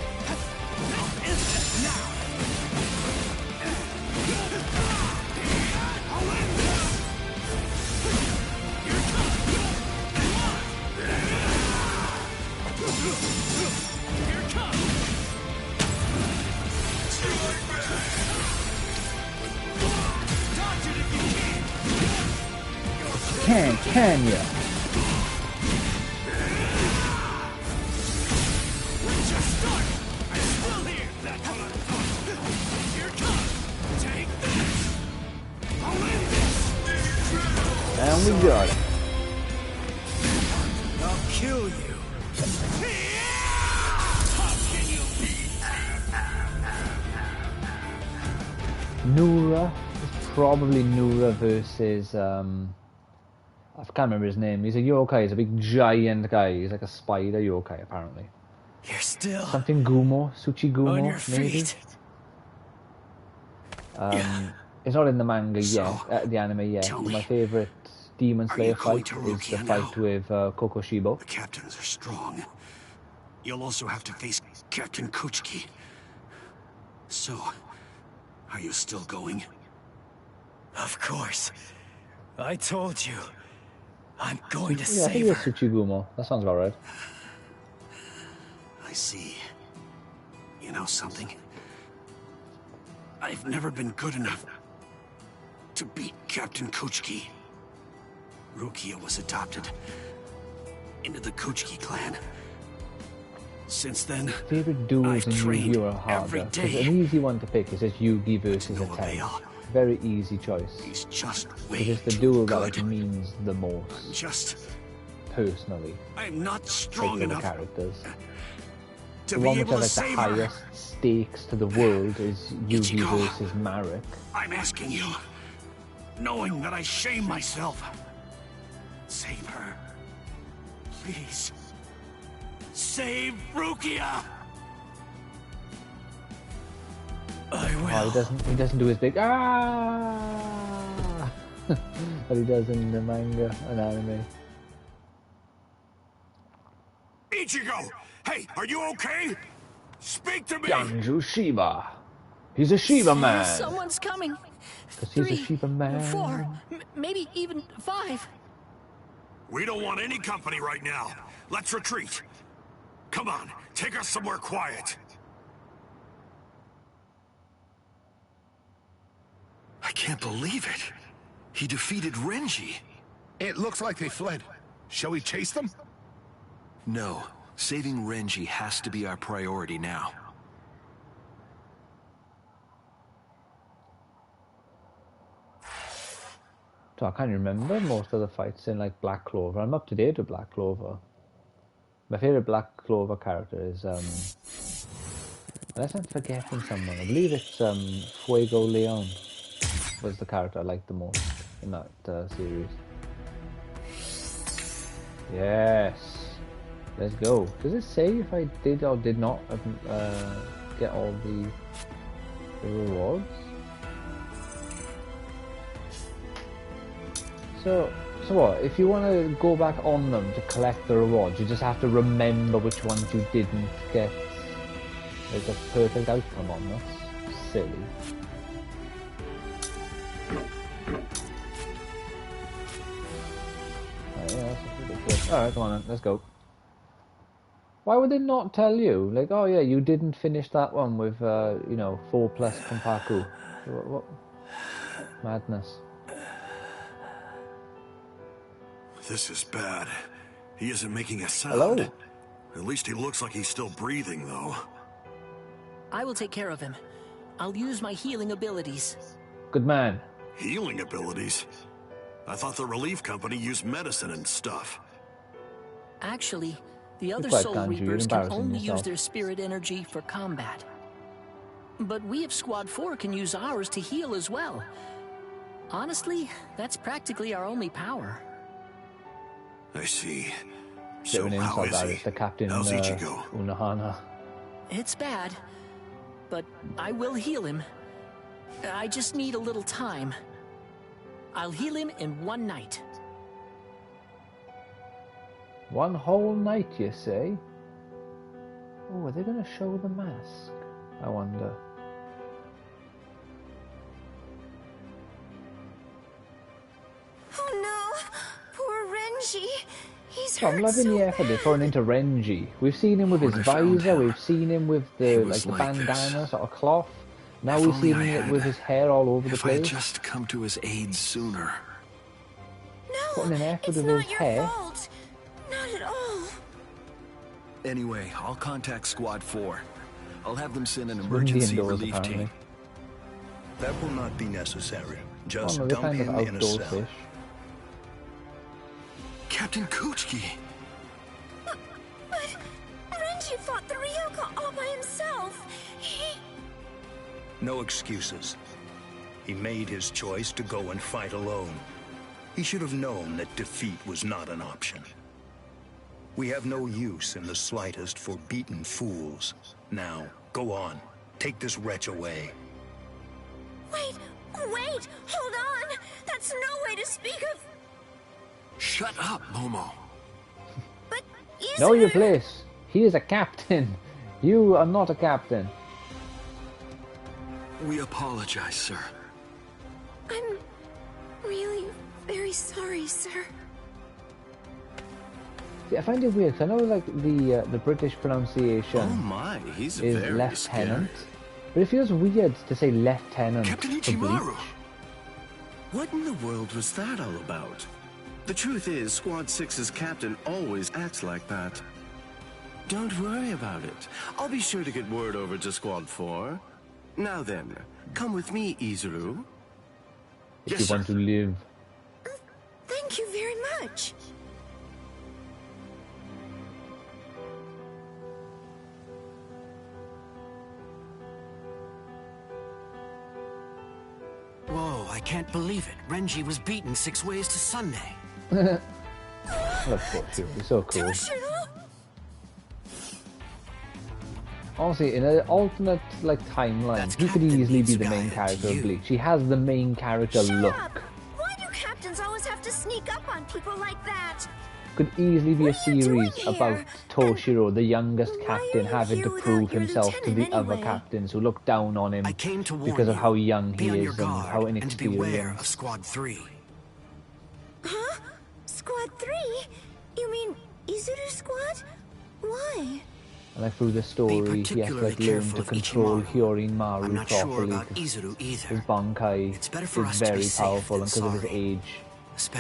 Can ya? And we got it. I'll kill you. Nura. It's probably Nura versus I can't remember his name. He's a yokai. He's a big giant guy. He's like a spider yokai, apparently. You're still something Gumo, Tsuchigumo, on your maybe. feet. It's not in the manga So, yet, the anime yet. tell My me, favorite Demon are Slayer you going fight to is the Rukia fight now? with Kokoshibo. The captains are strong. You'll also have to face Captain Kuchiki. So, are you still going? Of course. I told you. I'm going to Yeah, I think save it's her. Tsuchigumo. That sounds about right. I see. You know something? I've never been good enough to beat Captain Kuchiki. Rukia was adopted into the Kuchiki clan. Since then, Favorite duels in Yu-Gi-Oh are every harder. day. It's an easy one to pick. It says Yugi versus a tank. Very easy choice. He's just It is the duel that like, means the most. Just personally. I'm not strong the enough characters. to The be one which able has to like the save her. highest stakes to the world is Yugi Ichigo. versus Marek. I'm asking you, knowing that I shame myself. Save her. Please. Save Rukia! I will. Oh, he doesn't do his big ah that he does in the manga and anime. Ichigo! Hey, are you okay? Speak to me! Yanju Shiba. He's a Shiba man. Someone's coming. Because he's a 3, Shiba man. 4, maybe even 5. We don't want any company right now. Let's retreat. Come on, take us somewhere quiet. I can't believe it. He defeated Renji. It looks like they fled. Shall we chase them? No, Saving Renji has to be our priority now. So I can't remember most of the fights in like Black Clover. I'm up to date with Black Clover. My favourite Black Clover character is unless I'm forgetting someone, I believe it's Fuego Leon was the character I liked the most in that series. Yes, let's go. Does it say if I did or did not get all the rewards? So what, if you want to go back on them to collect the rewards, you just have to remember which ones you didn't get. There's a perfect outcome on this. Silly. Oh, yeah, that's ridiculous. Alright, come on then, let's go. Why would they not tell you? Like, oh yeah, you didn't finish that one with, 4+ Kompaku. What? Madness. This is bad. He isn't making a sound. Hello? At least he looks like he's still breathing, though. I will take care of him. I'll use my healing abilities. Good man. Healing abilities? I thought the relief company used medicine and stuff. Actually, the other quite Soul Ganji, you're Reapers can embarrassing only yourself. use their spirit energy for combat. But we of Squad 4 can use ours to heal as well. Honestly, that's practically our only power. I see. So So how is he? The captain How's Ichigo? Unohana. It's bad, but I will heal him. I just need a little time. I'll heal him in one night. One whole night, you say? Oh, are they going to show the mask? I wonder. Oh no! Poor Renji! He's I'm hurt loving so the effort they're putting into Renji. We've seen him with his visor, we've seen him with the bandana sort of cloth. Now we've seen him with his hair all over the If I had place. just come to his aid sooner. Putting an effort it's with not his your hair. fault. Not at all. Anyway, I'll contact Squad 4. I'll have them send an It's windy emergency indoors, relief apparently. team. That will not be necessary. Just Oh no, they're dump kind of him in a outdoor cell. fish. Captain Kuchiki! But Renji fought the Ryoka all by himself. No excuses. He made his choice to go and fight alone. He should have known that defeat was not an option. We have no use in the slightest for beaten fools. Now, go on. Take this wretch away. Wait! Hold on! That's no way to speak of... Shut up, Momo. But Know your place. He is a captain. You are not a captain. We apologize, sir. I'm really very sorry, sir. See, I find it weird, 'cause I know like the British pronunciation Oh my, he's is very lieutenant, scary. but it feels weird to say lieutenant Captain for Bleach. Ichimaru! What in the world was that all about? The truth is, Squad 6's captain always acts like that. Don't worry about it. I'll be sure to get word over to Squad 4. Now then, come with me, Izuru. If you want to live. Thank you very much. Whoa, I can't believe it. Renji was beaten 6 ways to Sunday. I love Sport Fury, it's so cool. Honestly, in an alternate timeline, he could easily be the main character of Bleach. He has the main character look. Why do captains always have to sneak up on people like that? Could easily be a series about Toshiro, the youngest captain, having to prove himself to the other captains who look down on him because of how young he is and how Beware of inexperienced. Squad 3. Huh? Squad 3? You mean Izuru Squad? Why? And like through the story, he has to learn to control Hyorin Maru I'm not sure properly. about 'Cause Izuru either. his Bankai better for is us to be very safe powerful, than and because of his sorry. age,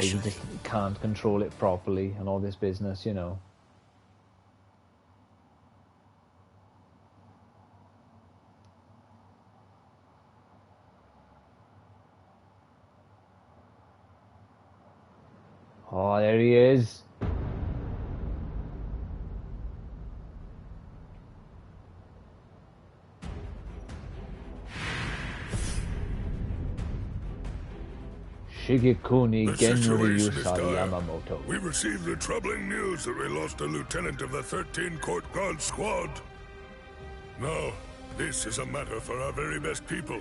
he just can't control it properly and all this business, you know. Oh, there he is. Shigekuni Genryusa Yamamoto. We received the troubling news that we lost a lieutenant of the 13 Court Guard squad. Now, this is a matter for our very best people.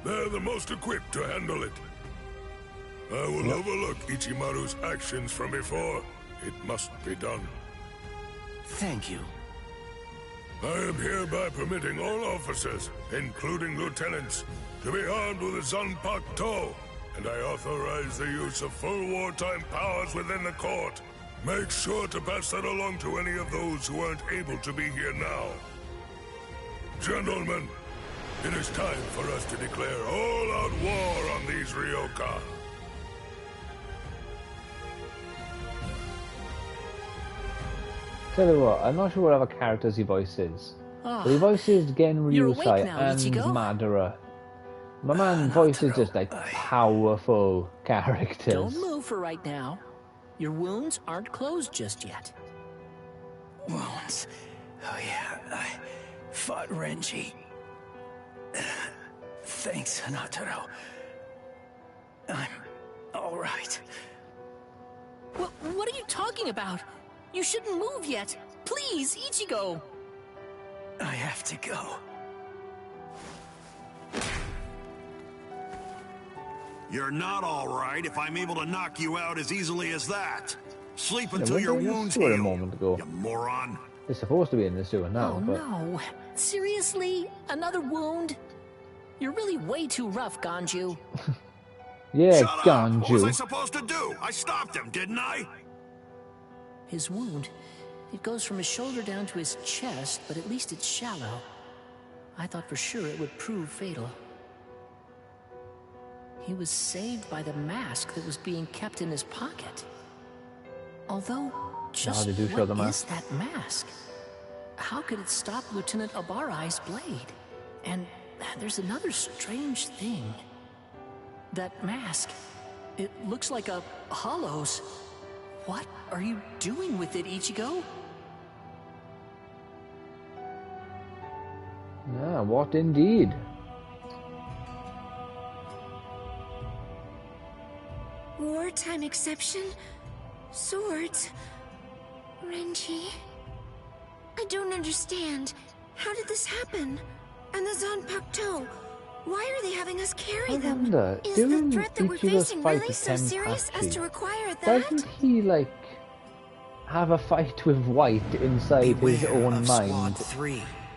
They're the most equipped to handle it. I will overlook Ichimaru's actions from before. It must be done. Thank you. I am hereby permitting all officers, including lieutenants, to be armed with a Zanpakuto, and I authorize the use of full wartime powers within the court. Make sure to pass that along to any of those who aren't able to be here now. Gentlemen, it is time for us to declare all-out war on these Ryoka. Tell you what, I'm not sure what other characters he voices. But he voices Genryusai and Madara. My man voices just like powerful characters. Don't move for right now. Your wounds aren't closed just yet. Wounds? Oh yeah, I fought Renji. Thanks, Hanataro. I'm all right. What are you talking about? You shouldn't move yet. Please, Ichigo. I have to go. You're not all right if I'm able to knock you out as easily as that. Sleep until your wounds heal, a moment ago. you moron. They're supposed to be in the sewer now, but... no. Seriously? Another wound? You're really way too rough, Ganju. Yeah, Shut up! Ganju. What was I supposed to do? I stopped him, didn't I? His wound, it goes from his shoulder down to his chest, but at least it's shallow. I thought for sure it would prove fatal. He was saved by the mask that was being kept in his pocket. Although, just they do show the what mask. is that mask? How could it stop Lieutenant Abarai's blade? And there's another strange thing. That mask, it looks like a hollow's. What are you doing with it, Ichigo? Yeah, what indeed? Wartime exception? Swords? Renji? I don't understand. How did this happen? And the Zanpakuto? Why are they having us carry them? wonder, Is during the threat that we're Ichigo's facing fight really with so serious as Tenpachi, to require that? doesn't he, like, have a fight with White inside his own mind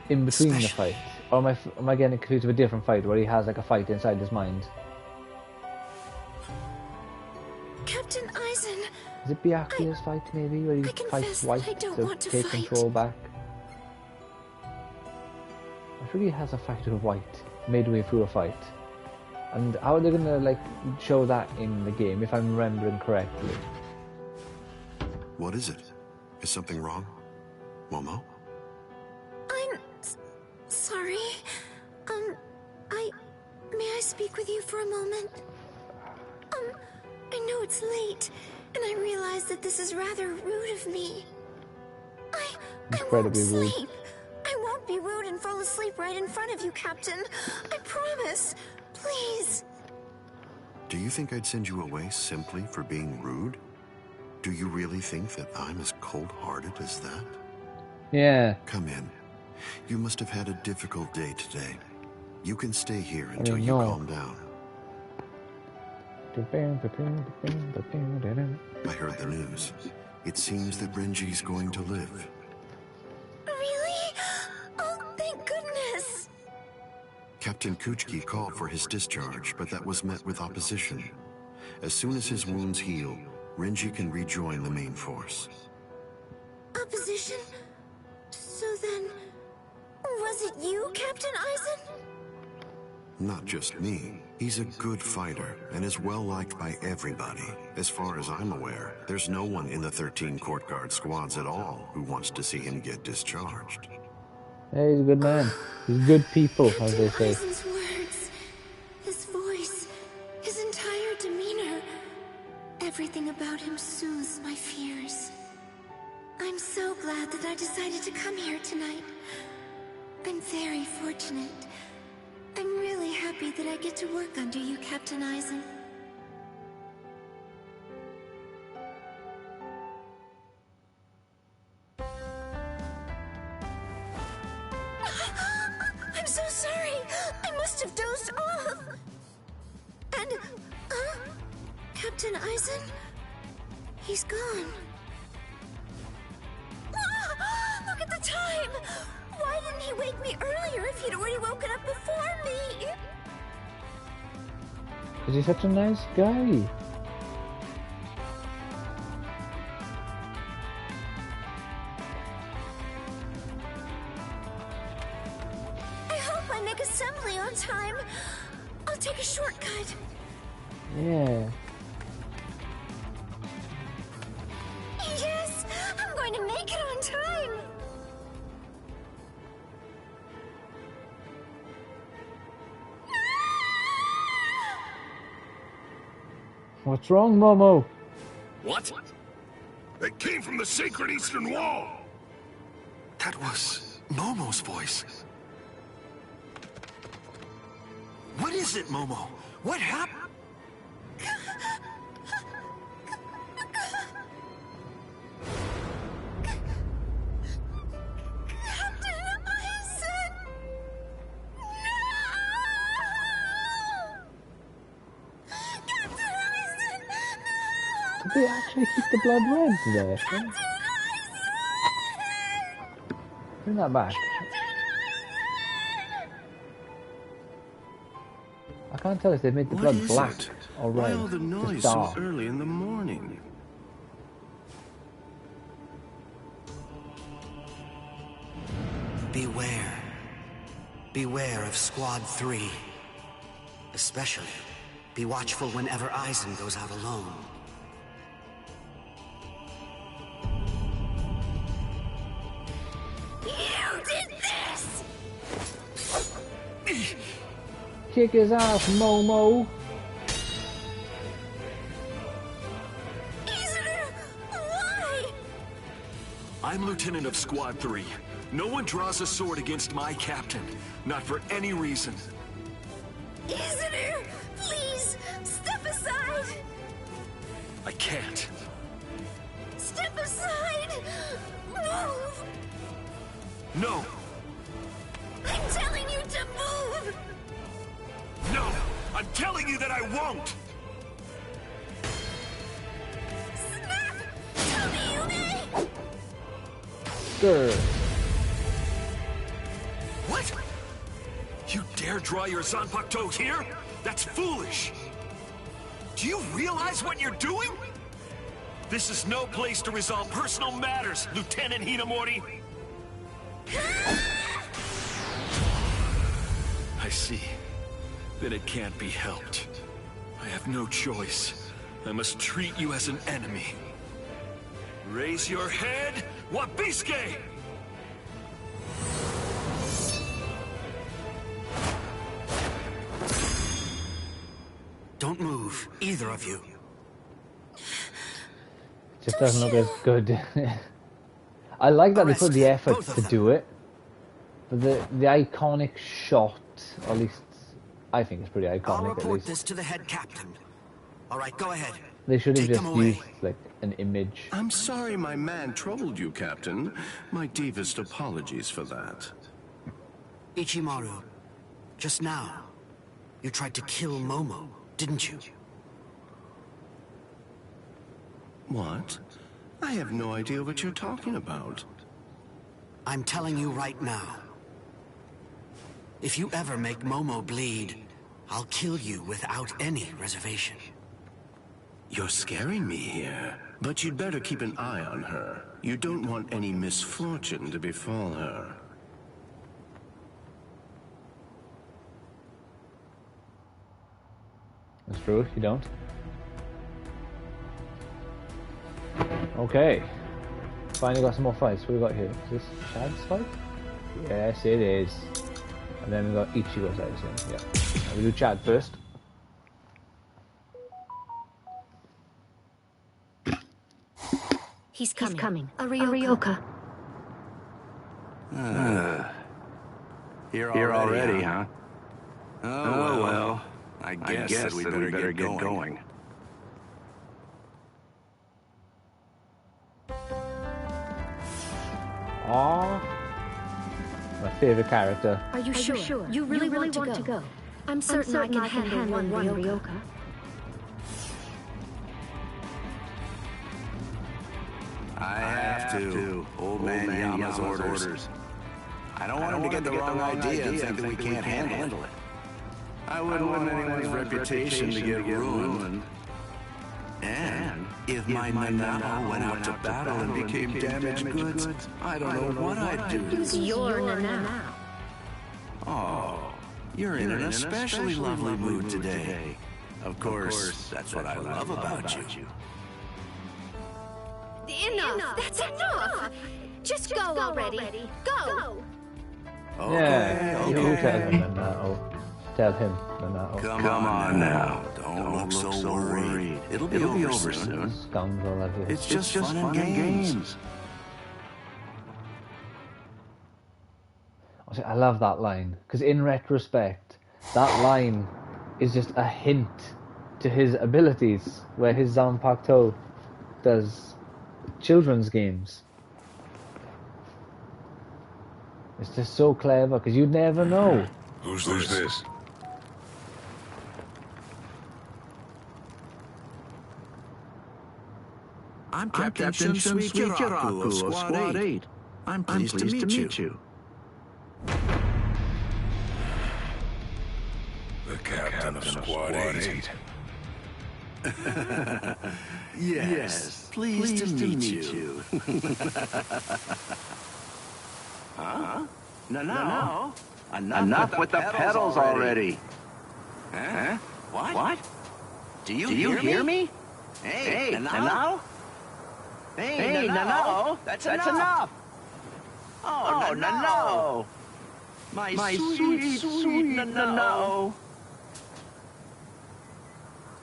in between the fight? Or am I getting confused with a different fight where he has, like, a fight inside his mind? Captain Aizen, Is it Byakuya's fight, maybe, where he fights White to take control back? I'm sure he has a fight with White midway through a fight. And how are they gonna, like, show that in the game, if I'm remembering correctly? What is it? Is something wrong? Momo? I'm sorry. May I speak with you for a moment? I know it's late, and I realize that this is rather rude of me. I won't sleep. I won't be rude and fall asleep right in front of you, Captain. I promise. Please. Do you think I'd send you away simply for being rude? Do you really think that I'm as cold-hearted as that? Yeah. Come in. You must have had a difficult day today. You can stay here until you calm down. I heard the news. It seems that Renji's going to live. Really? Oh, thank goodness. Captain Kuchiki called for his discharge, but that was met with opposition. As soon as his wounds heal, Renji can rejoin the main force. Opposition? So then, was it you, Captain Aizen? Not just me. He's a good fighter and is well liked by everybody. As far as I'm aware, there's no one in the 13 Court Guard squads at all who wants to see him get discharged. Hey, he's a good man. He's good people, as they say. Aizen's words, his voice, his entire demeanor, Everything about him soothes my fears. I'm so glad that I decided to come here tonight. I'm very fortunate. I'm really happy that I get to work under you, Captain Eisen. I'm so sorry. I must have dozed off. And, Captain Eisen? He's gone. Look at the time! Why didn't he wake me earlier if he'd already woken up before me? Is he such a nice guy? I hope I make assembly on time. I'll take a shortcut. Yeah. Yes! I'm going to make it on time! What's wrong, Momo? What? They came from the sacred Eastern Wall! That was Momo's voice. What is it, Momo? What happened? Did they actually keep the blood red there? Bring that back. I can't tell if they've made the blood black or red. Why all the noise so early in the morning? Beware. Beware of Squad 3. Especially, be watchful whenever Eisen goes out alone. You did this! Kick his ass, Momo! Why? I'm Lieutenant of Squad 3. No one draws a sword against my captain. Not for any reason. Isidore, please, step aside! I can't. Step aside! Move! No! I'm telling you to move! No! I'm telling you that I won't! Snap! Tell me you may! Good. What? You dare draw your Zanpakuto here? That's foolish! Do you realize what you're doing? This is no place to resolve personal matters, Lieutenant Hinamori! I see that it can't be helped. I have no choice. I must treat you as an enemy. Raise your head, Wabisuke! Don't move, either of you. Just doesn't look as good. I like that they put the effort to do it, but the iconic shot, or at least I think it's pretty iconic. I'll at report least this to the head captain. All right, go ahead. they should have Take just them away. used like an image. I'm sorry my man troubled you, Captain. My deepest apologies for that. Ichimaru, just now, you tried to kill Momo, didn't you? What? I have no idea what you're talking about. I'm telling you right now. If you ever make Momo bleed, I'll kill you without any reservation. You're scaring me here. But you'd better keep an eye on her. You don't want any misfortune to befall her. That's true, you don't. Okay. Finally got some more fights. What do we got here? Is this Chad's fight? Yes, it is. And then we got Ichigo's, I assume. Yeah. We do Chad first. He's coming. Arioka. Here already, huh? Oh, well. I guess that we better get going. Aww. My favorite character. Are you sure? You really want to go? I'm certain I can handle one Ryoka. I have to. Old man Yama's orders. I don't want him to get the wrong idea and think that we can't handle it. I wouldn't want anyone's reputation to get ruined. And if my Nanao went out to battle and became damaged goods, I don't know what I'd do. Who's your Nanao? Oh, you're in an especially lovely mood today. Of course, that's what I love about you. Enough! That's enough! Just go already. Go! Yeah, you tell him Nanao. Tell him Nanao. Come on now. Don't look so worried. It'll be over soon. Scoundrel of you. It's just fun and games. I love that line, because in retrospect, that line is just a hint to his abilities, where his Zanpakuto does children's games. It's just so clever, because you'd never know. Who's this? I'm Captain Suikiraku of Squad 8. I'm pleased to meet you. The captain of Squad 8. Yes, pleased to meet you. Huh? No. Enough with the pedals already. Huh? What? Do you hear me? Hey, Nanao? Hey, Nanao! That's enough! Oh, Nanao! My sweet Nanao!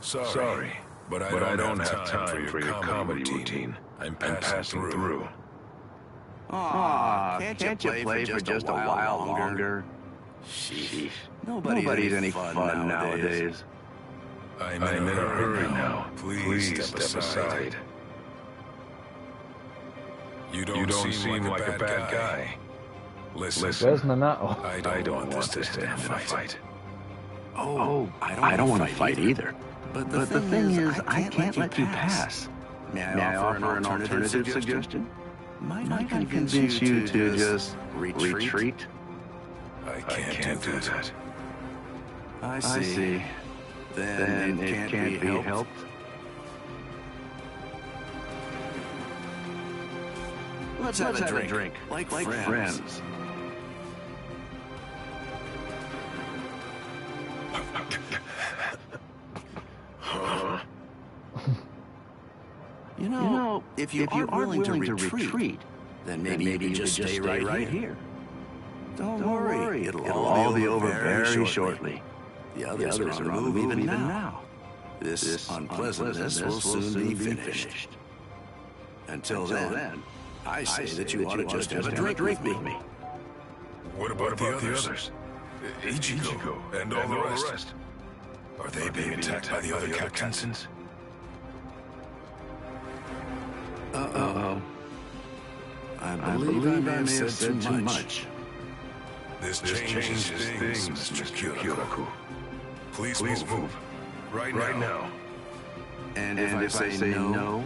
Sorry, but I don't have time for your comedy routine. I'm passing through. Aw, can't you play for just a while longer? Sheesh. Nobody's any fun nowadays. I'm in a hurry now. Please step aside. You don't seem like a bad guy. Listen, where's Nanao? I don't want this to end in a fight. Oh, I don't want to fight either. But the thing is, I can't let you pass. May I offer an alternative suggestion? Might I convince you to just retreat? I can't do that. I see. Then it can't be helped. Let's have a drink. Like friends. You know, if you aren't willing to retreat, then maybe you just stay right here. Don't worry, it'll all be over very shortly. The others are on the move even now. This unpleasantness will soon be finished. Until then, I say that you ought to just have a drink with me. What about the others? Ichigo and all the rest? Are they being attacked by the other captains? Uh-oh. I believe I may have said too much. This changes things, Mr. Kyoraku. Please move. Right now. And if I say no?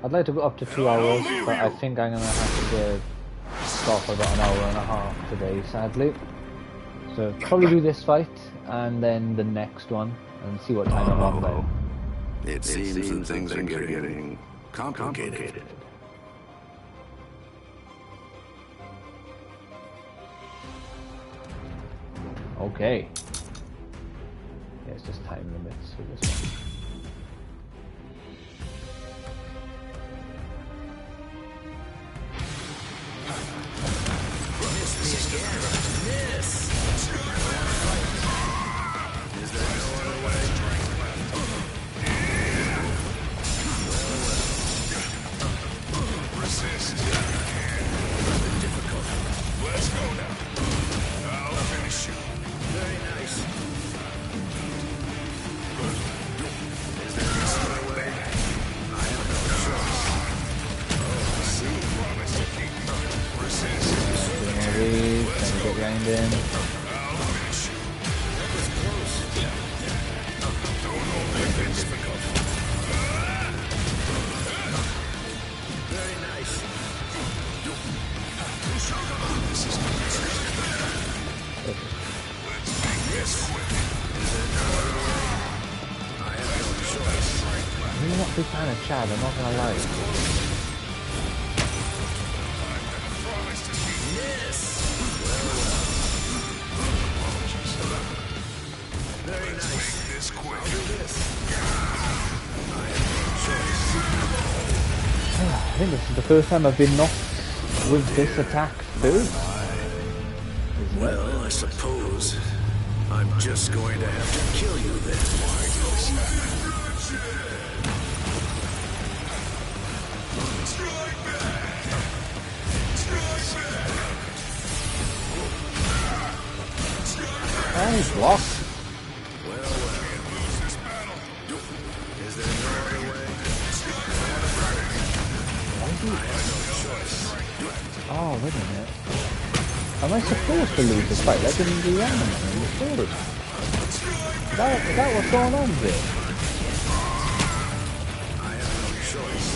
I'd like to go up to 2 hours, but I think I'm going to have to stop for about an hour and a half today, sadly. So probably do this fight, and then the next one, and see what time I'm on by. It seems that things are getting complicated. Okay. Yeah, it's just time limits for this one. Stand in. Very nice. I'm not a big fan of Chad, I'm not gonna lie. Very nice. This quick. I'll do this. I think this is the first time I've been knocked with this attack first. Well, I suppose I'm just going to have to kill you then. Oh, he's blocked. Is there no other way? Oh, wait a minute. Am I supposed to lose this fight like in the anime in the story? Is that what's going on here? I have no choice.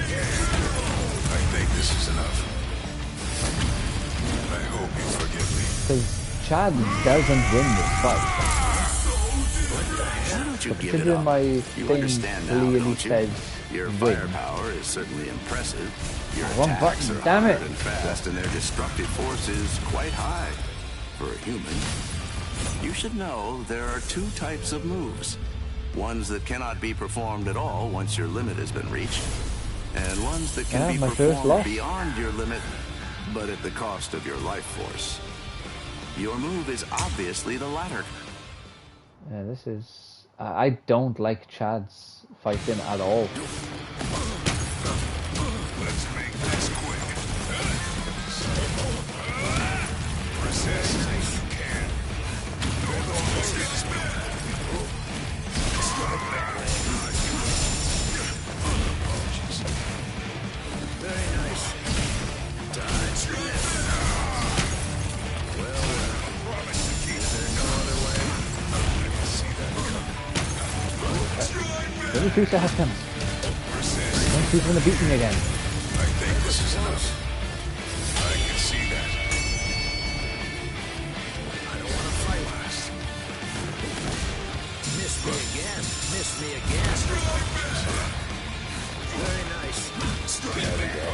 I think this is enough. I hope you forgive me. Because Chad doesn't win this fight. Why don't you But give it considering up? my You thing understand now, clearly don't you? says Your win. firepower is certainly impressive. Your Wrong attacks button, are damn hard it. and fast, and their destructive force is quite high for a human. You should know there are two types of moves. Ones that cannot be performed at all once your limit has been reached, and ones that can Yeah, be my first performed loss. beyond your limit, but at the cost of your life force. Your move is obviously the latter. Yeah, this is... I don't like Chad's fighting at all. Let's make this quick. Resist as you can. Very nice. Dodge this. Well, promise to keep. Is there no other way? I can see that coming. 22 seconds. Don't keep gonna beat me again. I think this is enough. I can see that. I don't want to fight last. Miss me again. Miss me again. Very nice. There we go.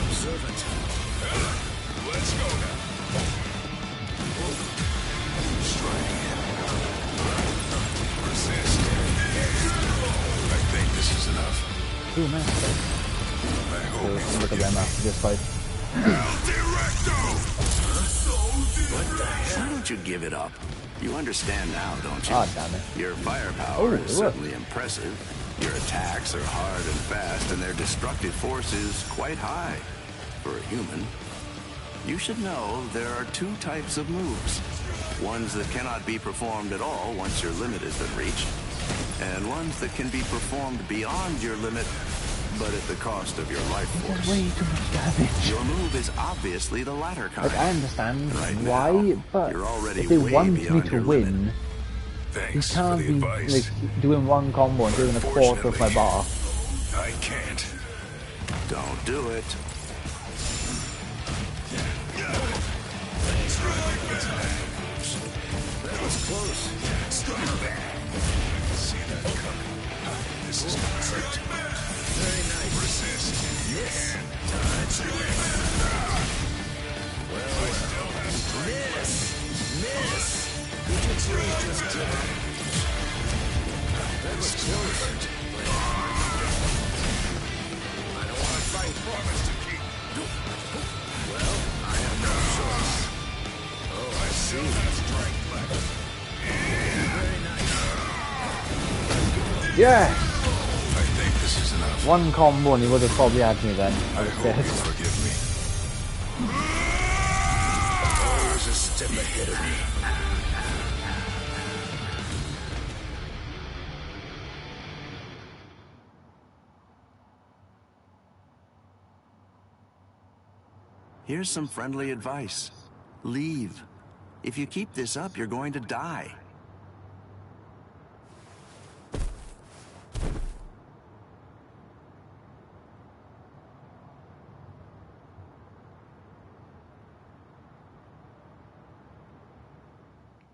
Observant. Let's go now. Strike. Resist. I think this is enough. 2 minutes. I hope you Look at them after this fight. Why don't you give it up? You understand now, don't you? Ah, damn it. Your firepower Oh, is look. certainly impressive. Your attacks are hard and fast, and their destructive force is quite high for a human. You should know there are two types of moves. Ones that cannot be performed at all once your limit has been reached, and ones that can be performed beyond your limit, but at the cost of your life force. Way too much damage. Your move is obviously the latter kind. Like, I understand Right why, now, but you're already if they way want me beyond to your win, limit. you Thanks for can't the be advice. like doing one combo and doing a quarter of my bar. I can't. Don't do it. That was close. See that coming. This is gonna hurt. Very nice. Resist. Miss. Dodge. Well, miss. Miss. Did you please just that was close. I don't want to fight. Promise to keep. Well, I have no choice. Oh, I see. Very nice. Yeah! I think this is enough. One combo and he would have probably had me then. I was Hope you dead. forgive me. Always a step ahead of me. Here's some friendly advice. Leave. If you keep this up, you're going to die.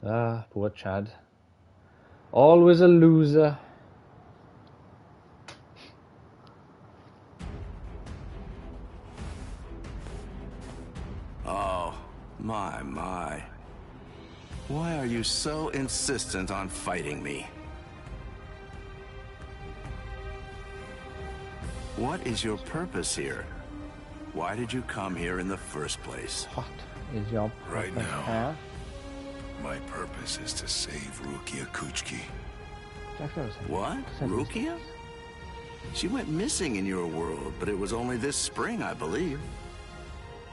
Ah, poor Chad. Always a loser. Oh, my. Why are you so insistent on fighting me? What is your purpose here? Why did you come here in the first place? What is your purpose? Right now, my purpose is to save Rukia Kuchiki. What? Rukia? She went missing in your world, but it was only this spring, I believe.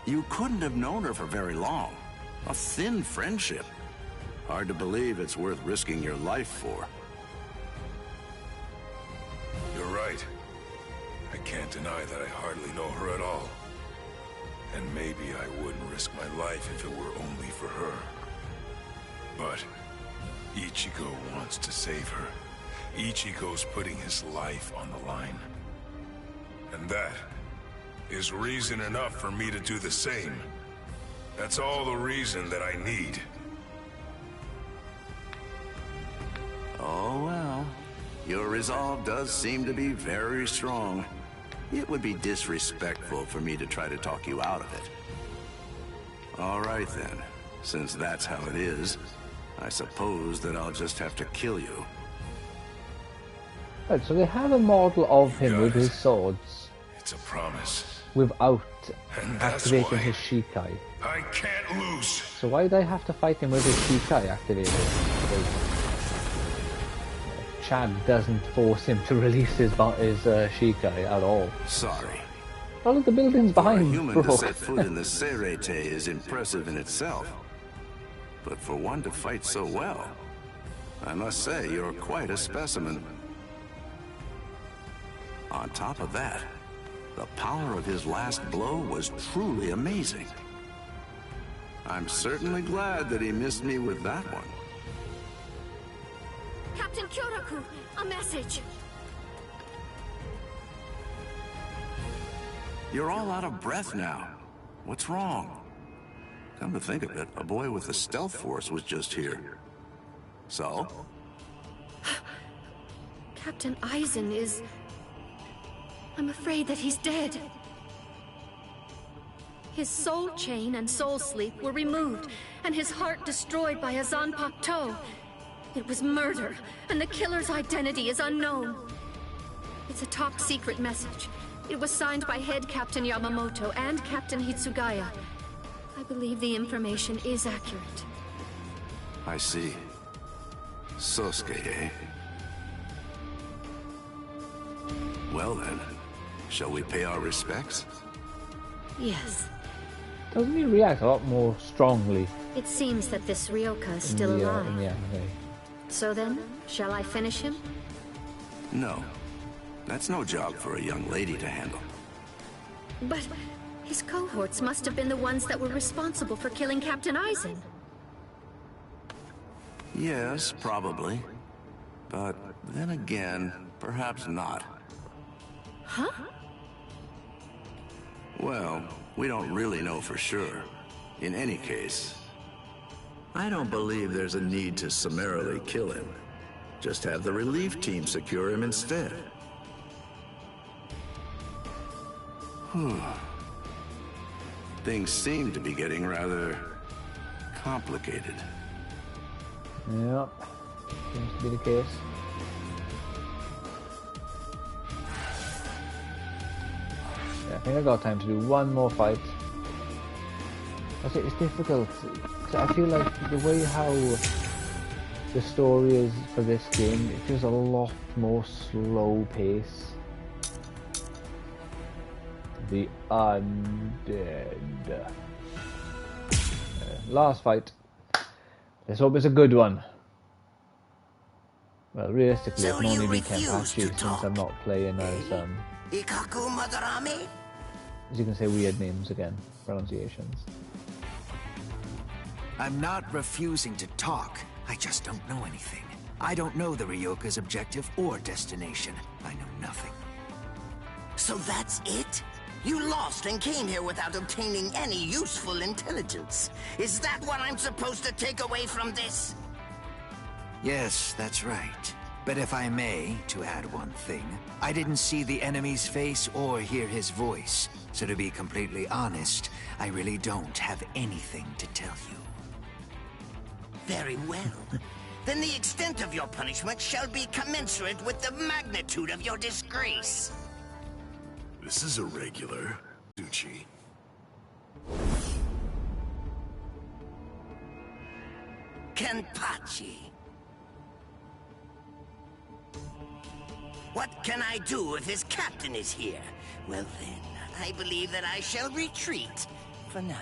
You couldn't have known her for very long. A thin friendship. Hard to believe it's worth risking your life for. You're right. I can't deny that I hardly know her at all. And maybe I wouldn't risk my life if it were only for her. But Ichigo wants to save her. Ichigo's putting his life on the line. And that is reason enough for me to do the same. That's all the reason that I need. Oh well. Your resolve does seem to be very strong. It would be disrespectful for me to try to talk you out of it. All right then. Since that's how it is, I suppose that I'll just have to kill you. Right, so they have a model of him with his swords. It's a promise. Without And that's activating why his Shikai. I can't lose. So why do they have to fight him with his Shikai activated? Chad doesn't force him to release his Shikai at all. Sorry. Oh look, the building's behind. For a human bro. to set foot in the Serete is impressive in itself. But for one to fight so well, I must say you're quite a specimen. On top of that, the power of his last blow was truly amazing. I'm certainly glad that he missed me with that one. Captain Kyoraku, a message. You're all out of breath now. What's wrong? Come to think of it, a boy with the stealth force was just here. So? Captain Aizen is... I'm afraid that he's dead. His soul chain and soul sleep were removed, and his heart destroyed by a Zanpakuto. It was murder, and the killer's identity is unknown. It's a top-secret message. It was signed by Head Captain Yamamoto and Captain Hitsugaya. I believe the information is accurate. I see. Sosuke, eh? Well then, shall we pay our respects? Yes. Doesn't he react a lot more strongly? It seems that this Ryoka is still alive. In the anime. So then, shall I finish him? No. That's no job for a young lady to handle. But his cohorts must have been the ones that were responsible for killing Captain Aizen. Yes, probably. But then again, perhaps not. Huh? Well, we don't really know for sure. In any case, I don't believe there's a need to summarily kill him. Just have the relief team secure him instead. Whew. Things seem to be getting rather complicated. Yep. Seems to be the case. Yeah, I think I got time to do one more fight. I think it's difficult. 'Cause I feel like the way how the story is for this game, it feels a lot more slow pace. The Undead. Last fight. Let's hope it's a good one. Well, realistically, So I can only you be refuse Kenpachi to since talk? I'm not playing as Ikaku Madarame? As you can say, weird names again, pronunciations. I'm not refusing to talk. I just don't know anything. I don't know the Ryoka's objective or destination. I know nothing. So that's it? You lost and came here without obtaining any useful intelligence. Is that what I'm supposed to take away from this? Yes, that's right. But if I may, to add one thing, I didn't see the enemy's face or hear his voice. So to be completely honest, I really don't have anything to tell you. Very well. Then the extent of your punishment shall be commensurate with the magnitude of your disgrace. This is irregular, Tsuchi. Kenpachi. What can I do if his captain is here? Well then, I believe that I shall retreat for now.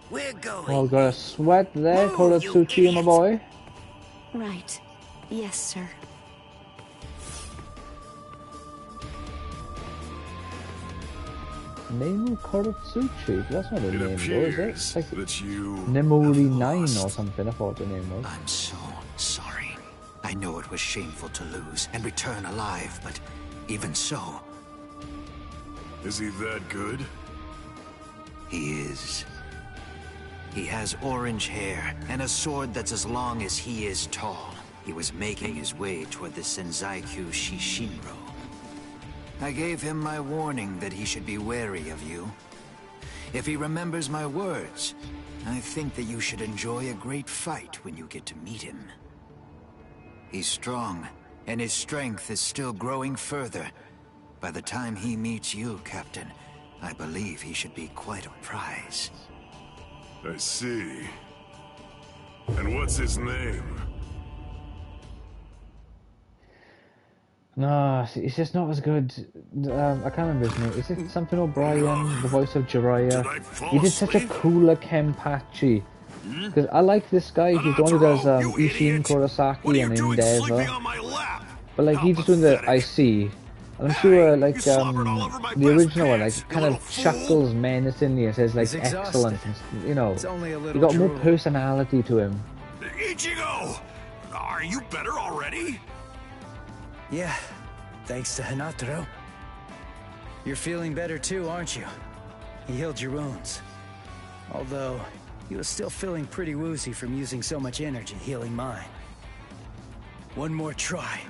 We're going. Oh, got a sweat there, Koratsuchi, my boy. Right. Yes, sir. Nemu Koratsuchi? That's not a name, though, is it? It's like that you Nemuri 9 or something, I thought the name was. I'm so sorry. I know it was shameful to lose and return alive, but even so... Is he that good? He is. He has orange hair and a sword that's as long as he is tall. He was making his way toward the Senzaikyu Shishinro. I gave him my warning that he should be wary of you. If he remembers my words, I think that you should enjoy a great fight when you get to meet him. He's strong, and his strength is still growing further. By the time he meets you, Captain, I believe he should be quite a prize. I see. And what's his name? No, it's just not as good. I can't remember his name. Is it something O'Brien, the voice of Jiraiya? He did such a cooler Kenpachi. Because I like this guy. He's the one who does Ishin, Kurosaki, and Endeavor. But like he's just doing the I see. I'm sure like the original one like kind of chuckles menacingly and says like excellent. You know, he got more personality to him. Ichigo! Are you better already? Yeah, thanks to Hinataro. You're feeling better too, aren't you? He healed your wounds. Although, he was still feeling pretty woozy from using so much energy healing mine. One more try.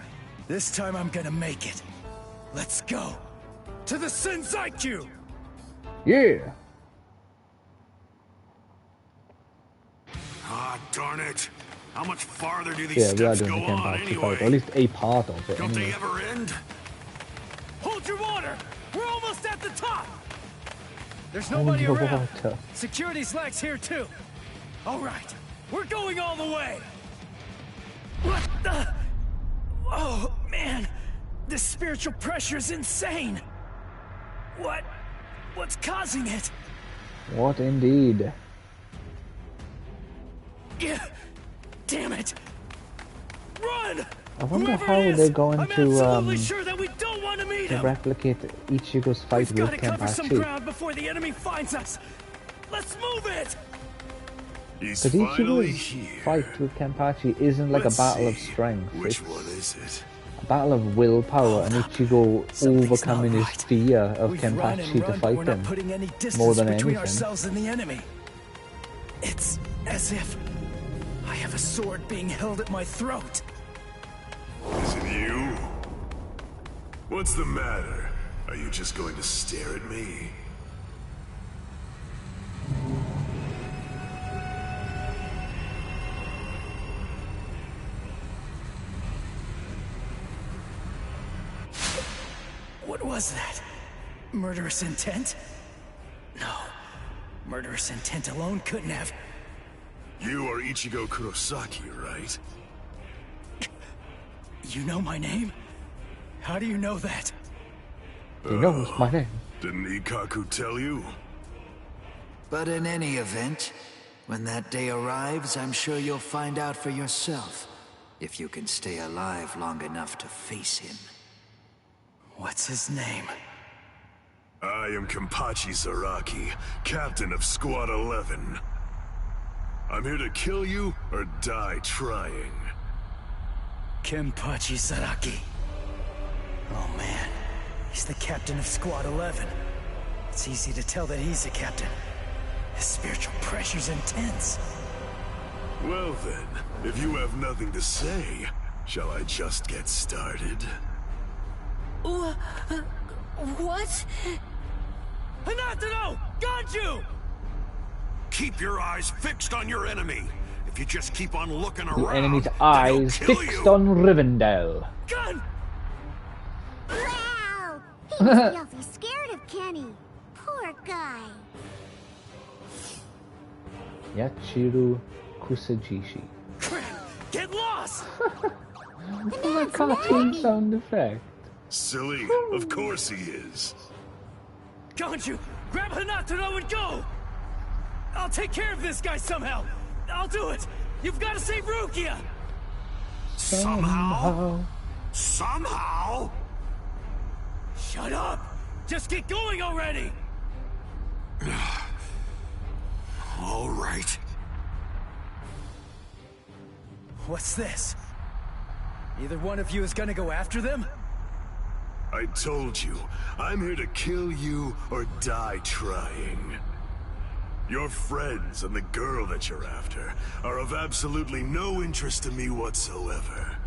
This time I'm gonna make it. Let's go. To the Senzaikyu! Yeah! Ah, darn it. How much farther do these steps go on anyway? Or at least a part of it. Don't they ever end? Hold your water! We're almost at the top! There's nobody around. Security slacks here too. All right, we're going all the way. What the? Oh man, this spiritual pressure is insane. What's causing it? What indeed? Yeah. Damn it! Run! I wonder how they're going to sure that we don't want to meet him. replicate Ichigo's fight with Cover some Kenpachi. ground before the enemy finds us. Let's move it. Because Ichigo's fight with Kenpachi isn't like a battle of strength. Which one is it? A battle of willpower and Ichigo overcoming his fear of Kenpachi to fight him more than anything. Ourselves and the enemy. It's as if I have a sword being held at my throat. Is it you? What's the matter? Are you just going to stare at me? What was that? Murderous intent? No. Murderous intent alone couldn't have... You are Ichigo Kurosaki, right? You know my name? How do you know that? He knows my name. Didn't Ikaku tell you? But in any event, when that day arrives, I'm sure you'll find out for yourself. If you can stay alive long enough to face him. What's his name? I am Kenpachi Zaraki, captain of Squad 11. I'm here to kill you or die trying. Kenpachi Zaraki. Oh man, he's the captain of Squad 11. It's easy to tell that he's a captain. His spiritual pressure's intense. Well then, if you have nothing to say, shall I just get started? What? Hinata, Ganju! Keep your eyes fixed on your enemy. If you just keep on looking The around, enemy's eyes fixed on Rivendell. Gun! Wow! He must be awfully scared of Kenny. Poor guy. Yachiru Kusajishi. Get lost! What a cartoon sound effect. Silly, of course he is. Ganju, grab Hinata and go! I'll take care of this guy somehow. I'll do it. You've got to save Rukia. Somehow? Somehow? Shut up! Just get going already! All right. What's this? Either one of you is gonna go after them? I told you, I'm here to kill you or die trying. Your friends and the girl that you're after are of absolutely no interest to me whatsoever.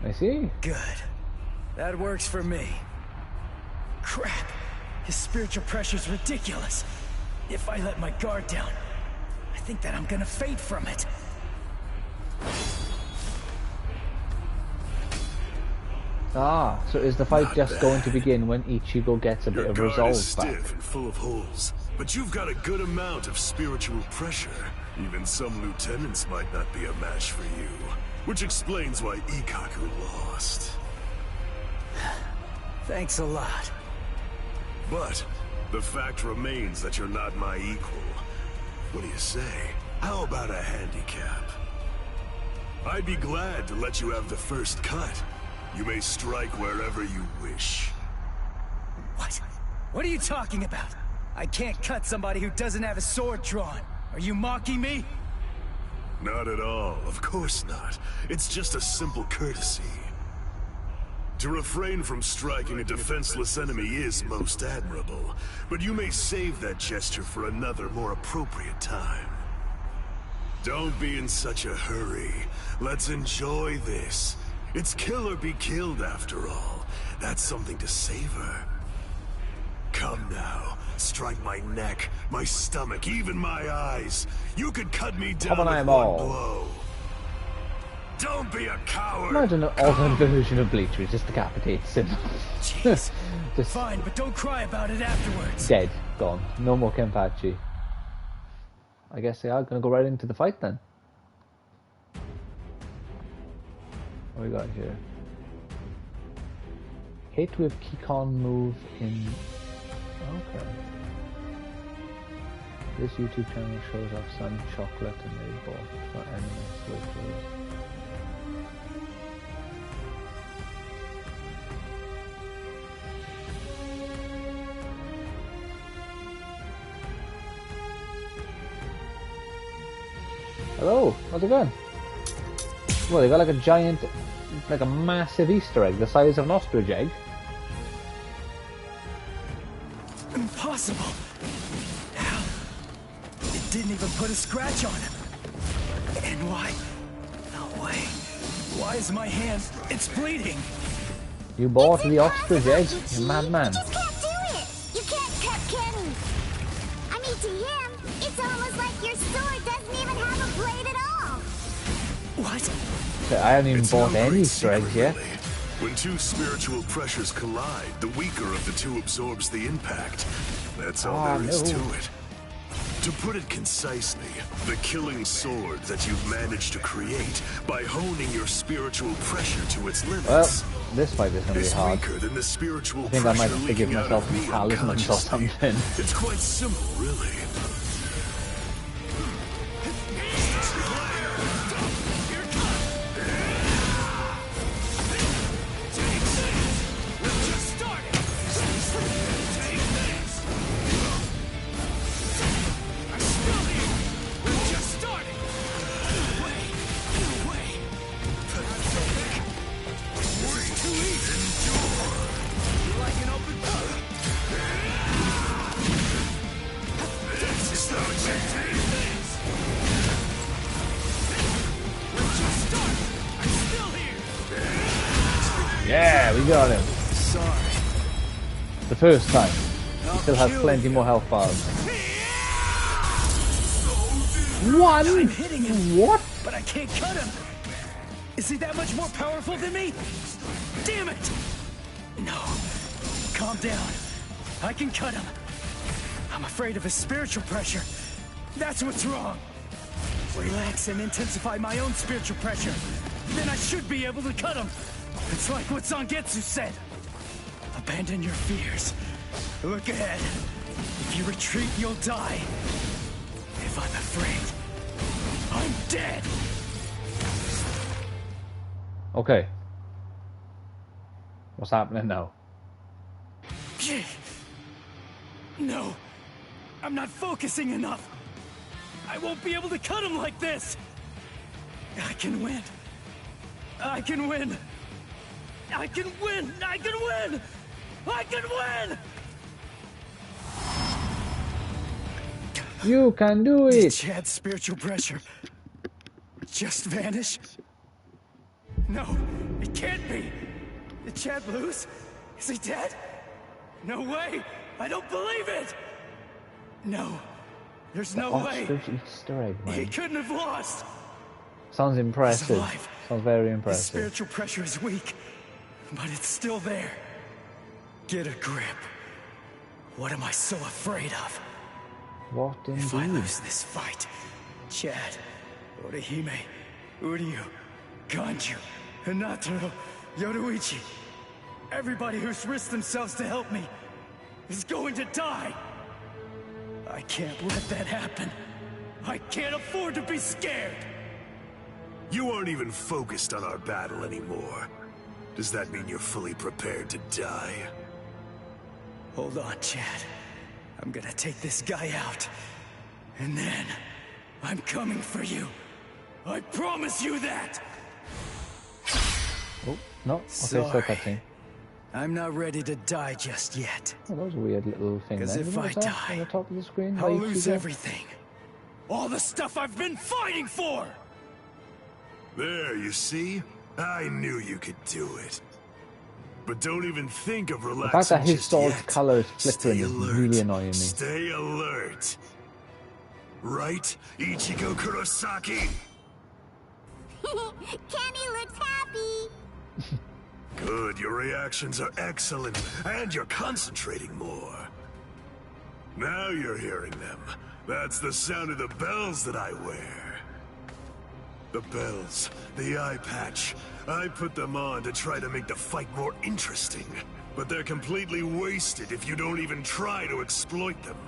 I see. Good. That works for me. Crap. His spiritual pressure's ridiculous. If I let my guard down, I think that I'm gonna fade from it. Ah, so is the fight just going to begin when Ichigo gets a bit of Your guard is resolve back? stiff and full of holes, but you've got a good amount of spiritual pressure. Even some lieutenants might not be a match for you, which explains why Ikkaku lost. Thanks a lot. But the fact remains that you're not my equal. What do you say? How about a handicap? I'd be glad to let you have the first cut. You may strike wherever you wish. What? What are you talking about? I can't cut somebody who doesn't have a sword drawn. Are you mocking me? Not at all, of course not. It's just a simple courtesy. To refrain from striking a defenseless enemy is most admirable, but you may save that gesture for another, more appropriate time. Don't be in such a hurry. Let's enjoy this. It's kill or be killed, after all. That's something to savor. Come now. Strike my neck, my stomach, even my eyes. You could cut me down with one blow. Don't be a coward. Imagine an alternate version of Bleach which just decapitates him. Jeez. Just fine, but don't cry about it afterwards. Dead. Gone. No more Kenpachi. I guess they are going to go right into the fight then. What we got here? Hit with Kikon move in... Okay. This YouTube channel shows off some chocolate and they bought for anime switches. Hello, how's it going? Well, they got like a giant, like a massive Easter egg the size of an ostrich egg. Impossible! How? It didn't even put a scratch on him. And why? No way. Why is my hand? It's bleeding. You bought the ostrich egg, you madman. You just can't do it! You can't cut Kenny! I mean, to him, it's almost like your sword doesn't even have a blade at all! What? So I haven't even bought any Easter eggs yet. When two spiritual pressures collide, the weaker of the two absorbs the impact. That's all there is to it. To put it concisely, the killing sword that you've managed to create by honing your spiritual pressure to its limits. Well, this fight is going to be hard. Weaker than the spiritual I think I might have to give leaking out myself of some me talismans or unconsciously. something. It's quite simple, really. Yeah, we got him. Sorry. The first time. He still has plenty more health bars. One? I'm hitting him. What? But I can't cut him. Is he that much more powerful than me? Damn it! No. Calm down. I can cut him. I'm afraid of his spiritual pressure. That's what's wrong. Relax and intensify my own spiritual pressure. Then I should be able to cut him. It's like what Zangetsu said. Abandon your fears. Look ahead. If you retreat, you'll die. If I'm afraid, I'm dead. Okay. What's happening now? No. I'm not focusing enough. I won't be able to cut him like this. I can win. I can win. I can win. I can win. I can win. You can do it. Did Chad's spiritual pressure just vanish? No, it can't be. Did Chad lose? Is he dead? No way. I don't believe it. No. There's no way. Easter egg, man. He couldn't have lost. Sounds impressive. He's alive. Sounds very His impressive. spiritual pressure is weak, but it's still there. Get a grip. What am I so afraid of? What indeed? If I lose this fight, Chad, Orihime, Uryu, Ganju, Hinataro, Yoruichi, everybody who's risked themselves to help me is going to die. I can't let that happen. I can't afford to be scared. You aren't even focused on our battle anymore. Does that mean you're fully prepared to die? Hold on, Chad. I'm gonna take this guy out. And then, I'm coming for you. I promise you that! Oh, no. Okay, still cutscene. I'm not ready to die just yet. Oh, that was a weird little thing there. Because if I die, on the top of the screen, I'll lose everything. All the stuff I've been fighting for! There, you see? I knew you could do it. But don't even think of relaxing. The fact that his just sword's yet. color is flickering Stay is alert. really annoying me. Stay alert. Right, Ichigo Kurosaki? Kenny looks happy. Good, your reactions are excellent, and you're concentrating more. Now you're hearing them. That's the sound of the bells that I wear. The bells, the eye patch. I put them on to try to make the fight more interesting. But they're completely wasted if you don't even try to exploit them.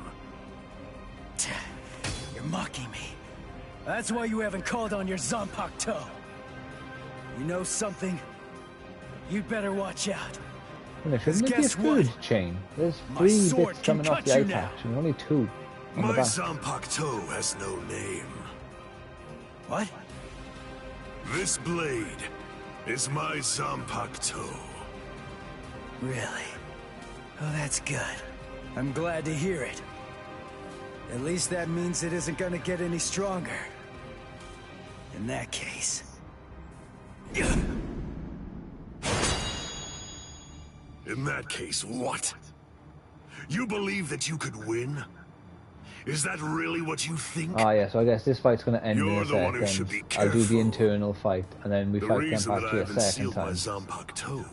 You're mocking me. That's why you haven't called on your Zanpakuto. You know something? You'd better watch out. Well, there shouldn't it be a guess third what? chain? There's My 3 sword bits can coming off cut the eye you now. patch, and only 2 on the My back. Zanpakuto has no name. What? This blade is my Zanpakuto. Really? Oh, that's good. I'm glad to hear it. At least that means it isn't gonna get any stronger. In that case... In that case, what? You believe that you could win? Is that really what you think? Ah, yeah, so I guess this fight's going to end You're in the a one who should second. be I'll do the careful. internal fight, and then we The fight reason that I Kenpachi a haven't second sealed my time. Zanpakuto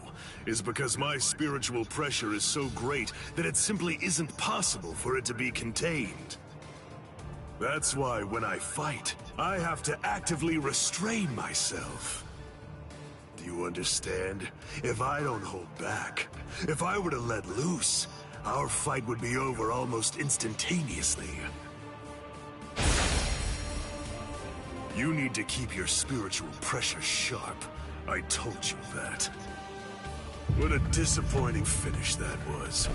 is because my spiritual pressure is so great that it simply isn't possible for it to be contained. That's why when I fight, I have to actively restrain myself. Do you understand? If I don't hold back, if I were to let loose, our fight would be over almost instantaneously. You need to keep your spiritual pressure sharp. I told you that. What a disappointing finish that was.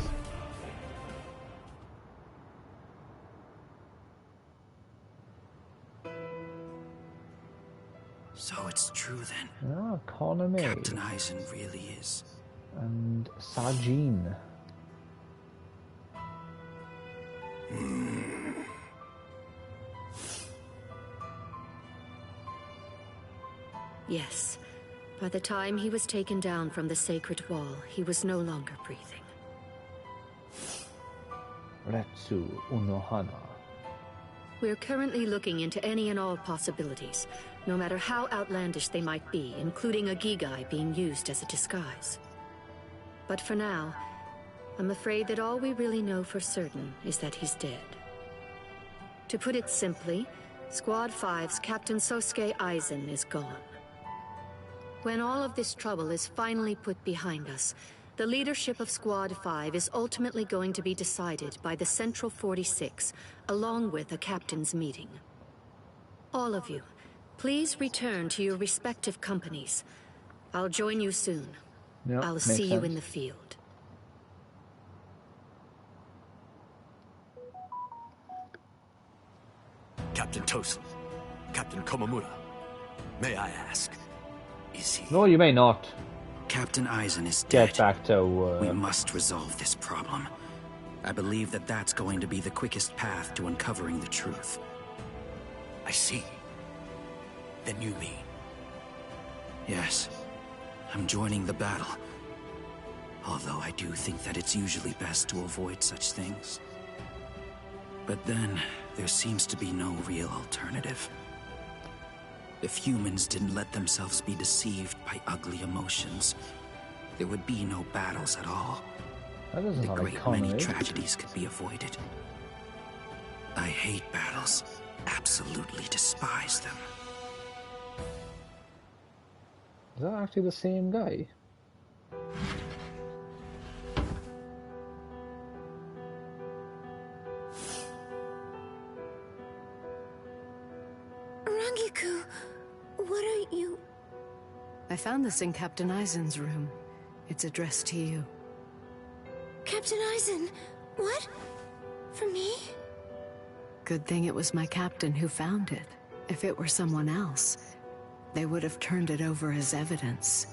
So it's true then. Ah, Konami. Captain Eisen really is. And Sajin. Yes, By the time he was taken down from the sacred wall, he was no longer breathing. Retsu Unohana. We're currently looking into any and all possibilities, no matter how outlandish they might be, including a Gigai being used as a disguise. But for now, I'm afraid that all we really know for certain is that he's dead. To put it simply, Squad 5's Captain Sosuke Aizen is gone. When all of this trouble is finally put behind us, the leadership of Squad 5 is ultimately going to be decided by the Central 46, along with a captain's meeting. All of you, please return to your respective companies. I'll join you soon. Yep, I'll see you in the field. Captain Tosin, Captain Komamura, may I ask, is he... No, you may not. Captain Aizen is dead. Get back to... We must resolve this problem. I believe that that's going to be the quickest path to uncovering the truth. I see. Then you mean... Yes. I'm joining the battle. Although I do think that it's usually best to avoid such things. But then, there seems to be no real alternative. If humans didn't let themselves be deceived by ugly emotions, there would be no battles at all. That doesn't A great sound like many comedy. tragedies could be avoided. I hate battles. Absolutely despise them. Is that actually the same guy? Rangiku, what are you... I found this in Captain Aizen's room. It's addressed to you. Captain Aizen, what? For me? Good thing it was my captain who found it. If it were someone else, they would have turned it over as evidence.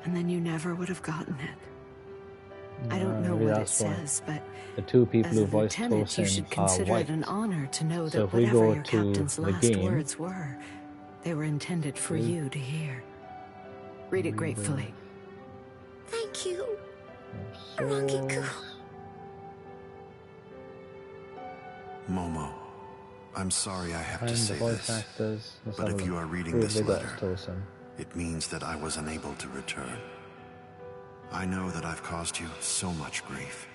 And then you never would have gotten it. I don't know maybe what it that's why. says, but The two people as a who voiced lieutenant, you Tosin should are consider white. it an honor to know So that if we whatever go your to captain's the last game, words were, they were intended for you to hear. Read it gratefully. Thank you, Rangiku. Momo, I'm sorry I have And to the say voice this, actors. Let's but have if a you look. are reading Who have this they got letter, as Tosin? it means that I was unable to return. I know that I've caused you so much grief.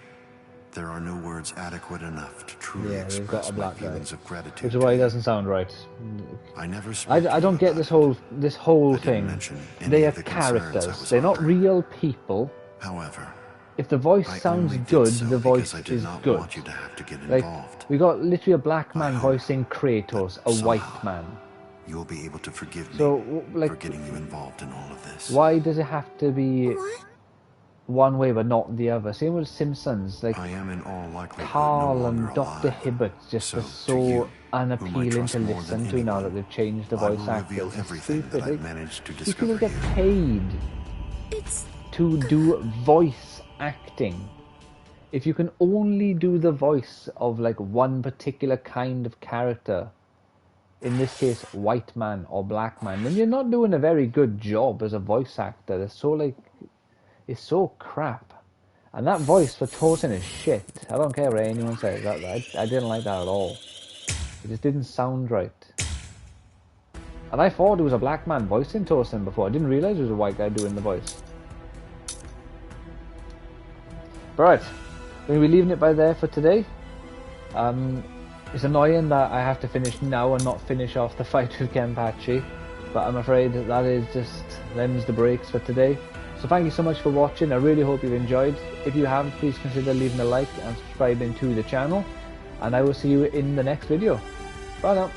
There are no words adequate enough to truly Yeah, we've got express a my black guy. feelings of gratitude. Which is why he doesn't sound right. I never spoke to I you don't get this whole thing. mention any They are of the concerns I characters. was They're not real people. However, If the voice I sounds only did good, so the voice because I did is not good. want you to have to get Like, involved. we got literally a black man voicing Kratos, a white man. You'll be able to forgive me So, like, for getting you involved in all of this. why does it have to be one way but not the other? Same with Simpsons. Like, I am in all likelihood Carl no and longer Dr. alive. Hibbert just So, are to so you, whom I unappealing trust to more listen than to now anyone, that they've changed the I voice will reveal actors. It's everything stupid. that I've Like, managed to these people discover get here. paid to do voice acting. If you can only do the voice of like one particular kind of character, in this case white man or black man, then you're not doing a very good job as a voice actor. It's so like, it's so crap. And that voice for Tosin is shit. I don't care what anyone says. I didn't like that at all. It just didn't sound right. And I thought it was a black man voicing Tosin before. I didn't realize it was a white guy doing the voice. Right. We're going to be leaving it by there for today. It's annoying that I have to finish now and not finish off the fight with Kenpachi, but I'm afraid that is just them's the breaks for today. So thank you so much for watching. I really hope you've enjoyed. If you have, please consider leaving a like and subscribing to the channel, and I will see you in the next video. Bye now.